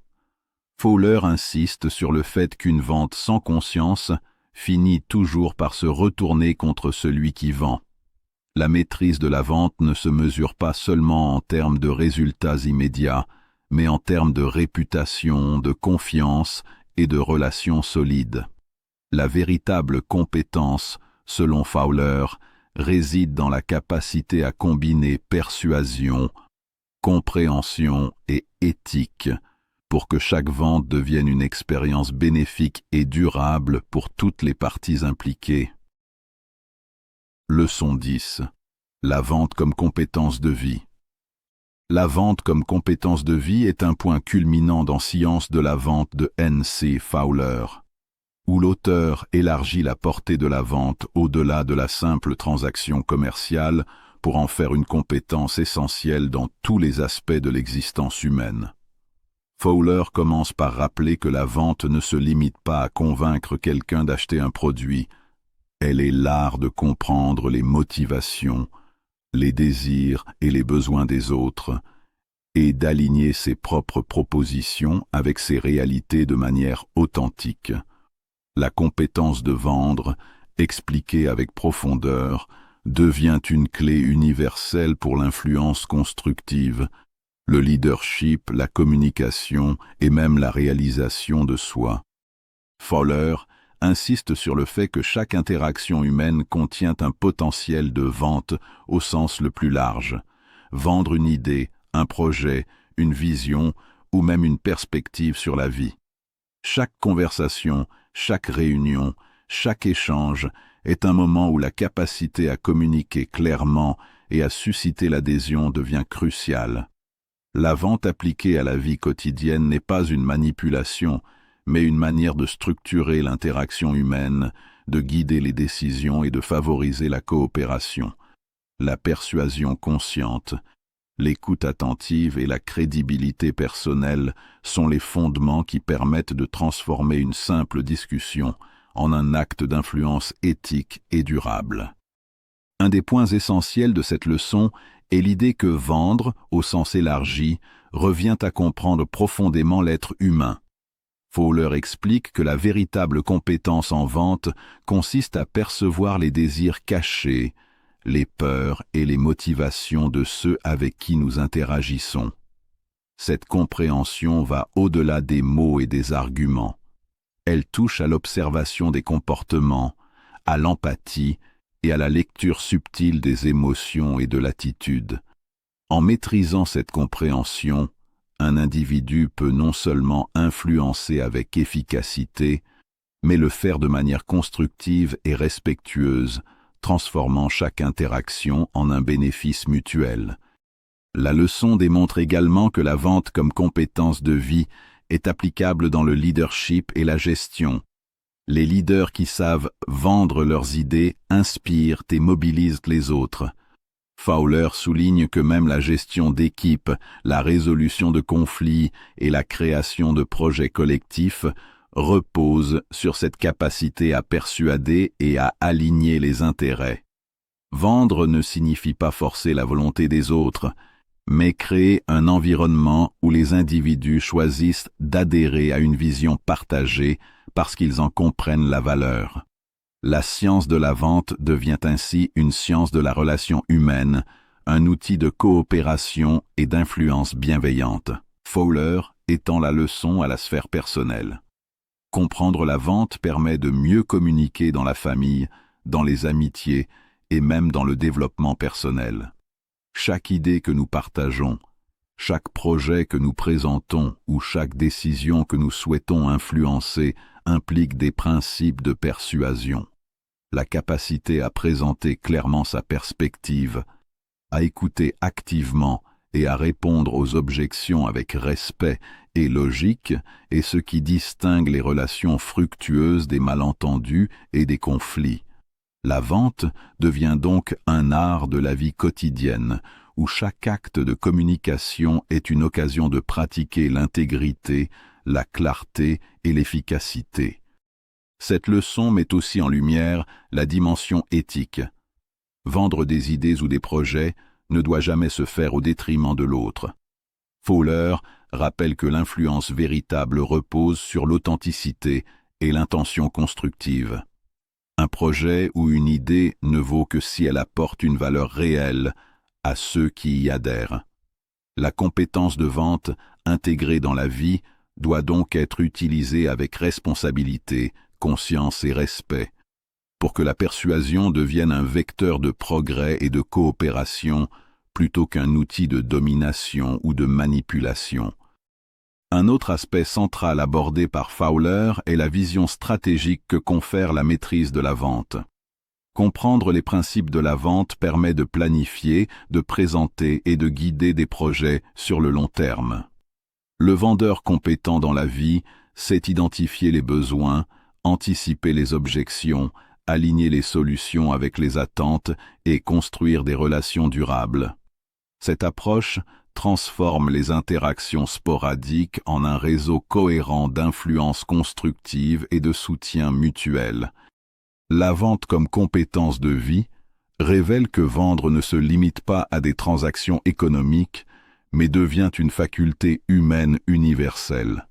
Fowler insiste sur le fait qu'une vente sans conscience finit toujours par se retourner contre celui qui vend. La maîtrise de la vente ne se mesure pas seulement en termes de résultats immédiats, mais en termes de réputation, de confiance et de relations solides. La véritable compétence, selon Fowler, réside dans la capacité à combiner persuasion, compréhension et éthique pour que chaque vente devienne une expérience bénéfique et durable pour toutes les parties impliquées. Leçon 10. La vente comme compétence de vie. La vente comme compétence de vie est un point culminant dans Science de la vente de N.C. Fowler, où l'auteur élargit la portée de la vente au-delà de la simple transaction commerciale pour en faire une compétence essentielle dans tous les aspects de l'existence humaine. Fowler commence par rappeler que la vente ne se limite pas à convaincre quelqu'un d'acheter un produit, elle est l'art de comprendre les motivations, les désirs et les besoins des autres, et d'aligner ses propres propositions avec ses réalités de manière authentique. La compétence de vendre, expliquée avec profondeur, devient une clé universelle pour l'influence constructive, le leadership, la communication et même la réalisation de soi. Fowler insiste sur le fait que chaque interaction humaine contient un potentiel de vente au sens le plus large. Vendre une idée, un projet, une vision ou même une perspective sur la vie. Chaque conversation, chaque réunion, chaque échange est un moment où la capacité à communiquer clairement et à susciter l'adhésion devient cruciale. La vente appliquée à la vie quotidienne n'est pas une manipulation, mais une manière de structurer l'interaction humaine, de guider les décisions et de favoriser la coopération. La persuasion consciente, l'écoute attentive et la crédibilité personnelle sont les fondements qui permettent de transformer une simple discussion en un acte d'influence éthique et durable. Un des points essentiels de cette leçon est l'idée que vendre, au sens élargi, revient à comprendre profondément l'être humain. Fowler explique que la véritable compétence en vente consiste à percevoir les désirs cachés, les peurs et les motivations de ceux avec qui nous interagissons. Cette compréhension va au-delà des mots et des arguments. Elle touche à l'observation des comportements, à l'empathie et à la lecture subtile des émotions et de l'attitude. En maîtrisant cette compréhension, un individu peut non seulement influencer avec efficacité, mais le faire de manière constructive et respectueuse, transformant chaque interaction en un bénéfice mutuel. La leçon démontre également que la vente comme compétence de vie est applicable dans le leadership et la gestion. Les leaders qui savent vendre leurs idées inspirent et mobilisent les autres. Fowler souligne que même la gestion d'équipe, la résolution de conflits et la création de projets collectifs reposent sur cette capacité à persuader et à aligner les intérêts. Vendre ne signifie pas forcer la volonté des autres, mais créer un environnement où les individus choisissent d'adhérer à une vision partagée parce qu'ils en comprennent la valeur. La science de la vente devient ainsi une science de la relation humaine, un outil de coopération et d'influence bienveillante. Fowler étend la leçon à la sphère personnelle. Comprendre la vente permet de mieux communiquer dans la famille, dans les amitiés et même dans le développement personnel. Chaque idée que nous partageons, chaque projet que nous présentons ou chaque décision que nous souhaitons influencer implique des principes de persuasion. La capacité à présenter clairement sa perspective, à écouter activement et à répondre aux objections avec respect et logique est ce qui distingue les relations fructueuses des malentendus et des conflits. La vente devient donc un art de la vie quotidienne, où chaque acte de communication est une occasion de pratiquer l'intégrité, la clarté et l'efficacité. Cette leçon met aussi en lumière la dimension éthique. Vendre des idées ou des projets ne doit jamais se faire au détriment de l'autre. Fowler rappelle que l'influence véritable repose sur l'authenticité et l'intention constructive. Un projet ou une idée ne vaut que si elle apporte une valeur réelle à ceux qui y adhèrent. La compétence de vente intégrée dans la vie doit donc être utilisée avec responsabilité, conscience et respect, pour que la persuasion devienne un vecteur de progrès et de coopération plutôt qu'un outil de domination ou de manipulation. Un autre aspect central abordé par Fowler est la vision stratégique que confère la maîtrise de la vente. Comprendre les principes de la vente permet de planifier, de présenter et de guider des projets sur le long terme. Le vendeur compétent dans la vie sait identifier les besoins, anticiper les objections, aligner les solutions avec les attentes et construire des relations durables. Cette approche transforme les interactions sporadiques en un réseau cohérent d'influences constructives et de soutien mutuel. La vente comme compétence de vie révèle que vendre ne se limite pas à des transactions économiques, mais devient une faculté humaine universelle.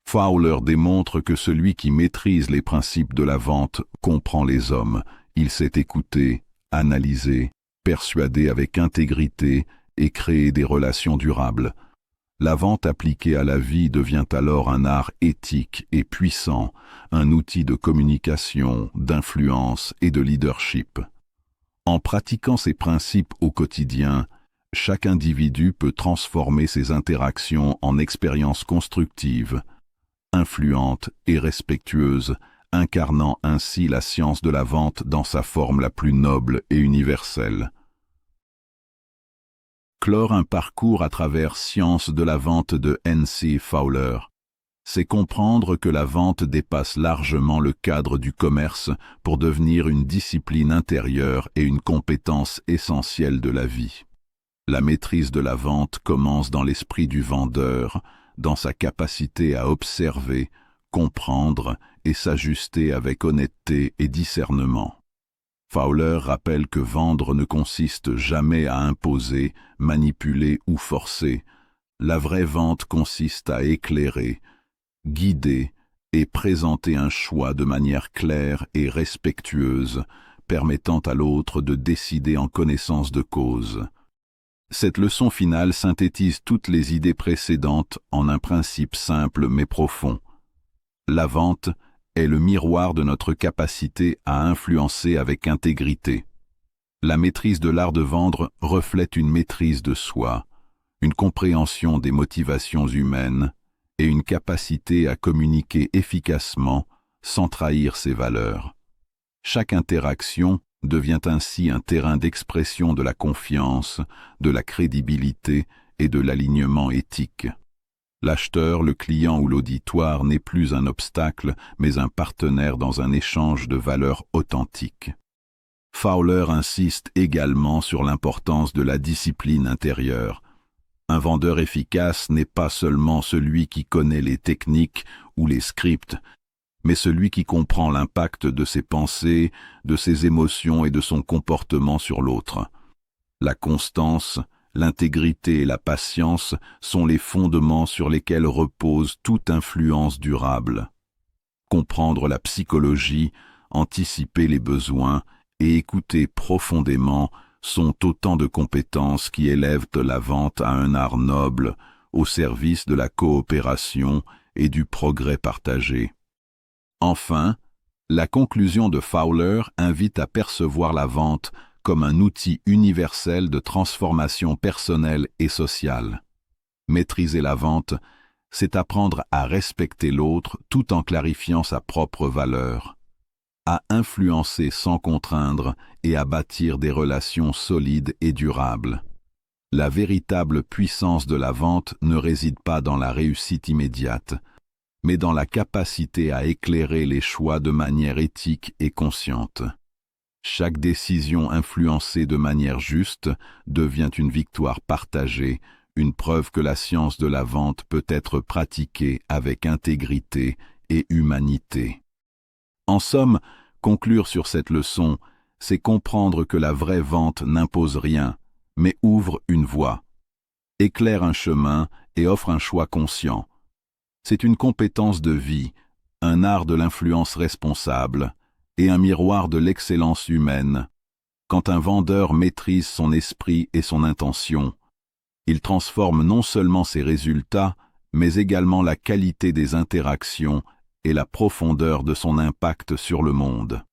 Fowler démontre que celui qui maîtrise les principes de la vente comprend les hommes. Il sait écouter, analyser, persuader avec intégrité et créer des relations durables. La vente appliquée à la vie devient alors un art éthique et puissant, un outil de communication, d'influence et de leadership. En pratiquant ces principes au quotidien, chaque individu peut transformer ses interactions en expériences constructives, influentes et respectueuses, incarnant ainsi la science de la vente dans sa forme la plus noble et universelle. Clore un parcours à travers Science de la vente de N.C. Fowler, c'est comprendre que la vente dépasse largement le cadre du commerce pour devenir une discipline intérieure et une compétence essentielle de la vie. La maîtrise de la vente commence dans l'esprit du vendeur, dans sa capacité à observer, comprendre et s'ajuster avec honnêteté et discernement. Fowler rappelle que vendre ne consiste jamais à imposer, manipuler ou forcer. La vraie vente consiste à éclairer, guider et présenter un choix de manière claire et respectueuse, permettant à l'autre de décider en connaissance de cause. Cette leçon finale synthétise toutes les idées précédentes en un principe simple mais profond. La vente est le miroir de notre capacité à influencer avec intégrité. La maîtrise de l'art de vendre reflète une maîtrise de soi, une compréhension des motivations humaines et une capacité à communiquer efficacement sans trahir ses valeurs. Chaque interaction devient ainsi un terrain d'expression de la confiance, de la crédibilité et de l'alignement éthique. L'acheteur, le client ou l'auditoire n'est plus un obstacle, mais un partenaire dans un échange de valeurs authentiques. Fowler insiste également sur l'importance de la discipline intérieure. Un vendeur efficace n'est pas seulement celui qui connaît les techniques ou les scripts, mais celui qui comprend l'impact de ses pensées, de ses émotions et de son comportement sur l'autre. La constance, l'intégrité et la patience sont les fondements sur lesquels repose toute influence durable. Comprendre la psychologie, anticiper les besoins et écouter profondément sont autant de compétences qui élèvent la vente à un art noble, au service de la coopération et du progrès partagé. Enfin, la conclusion de Fowler invite à percevoir la vente comme un outil universel de transformation personnelle et sociale. Maîtriser la vente, c'est apprendre à respecter l'autre tout en clarifiant sa propre valeur, à influencer sans contraindre et à bâtir des relations solides et durables. La véritable puissance de la vente ne réside pas dans la réussite immédiate, mais dans la capacité à éclairer les choix de manière éthique et consciente. Chaque décision influencée de manière juste devient une victoire partagée, une preuve que la science de la vente peut être pratiquée avec intégrité et humanité. En somme, conclure sur cette leçon, c'est comprendre que la vraie vente n'impose rien, mais ouvre une voie, éclaire un chemin et offre un choix conscient. C'est une compétence de vie, un art de l'influence responsable et un miroir de l'excellence humaine. Quand un vendeur maîtrise son esprit et son intention, il transforme non seulement ses résultats, mais également la qualité des interactions et la profondeur de son impact sur le monde.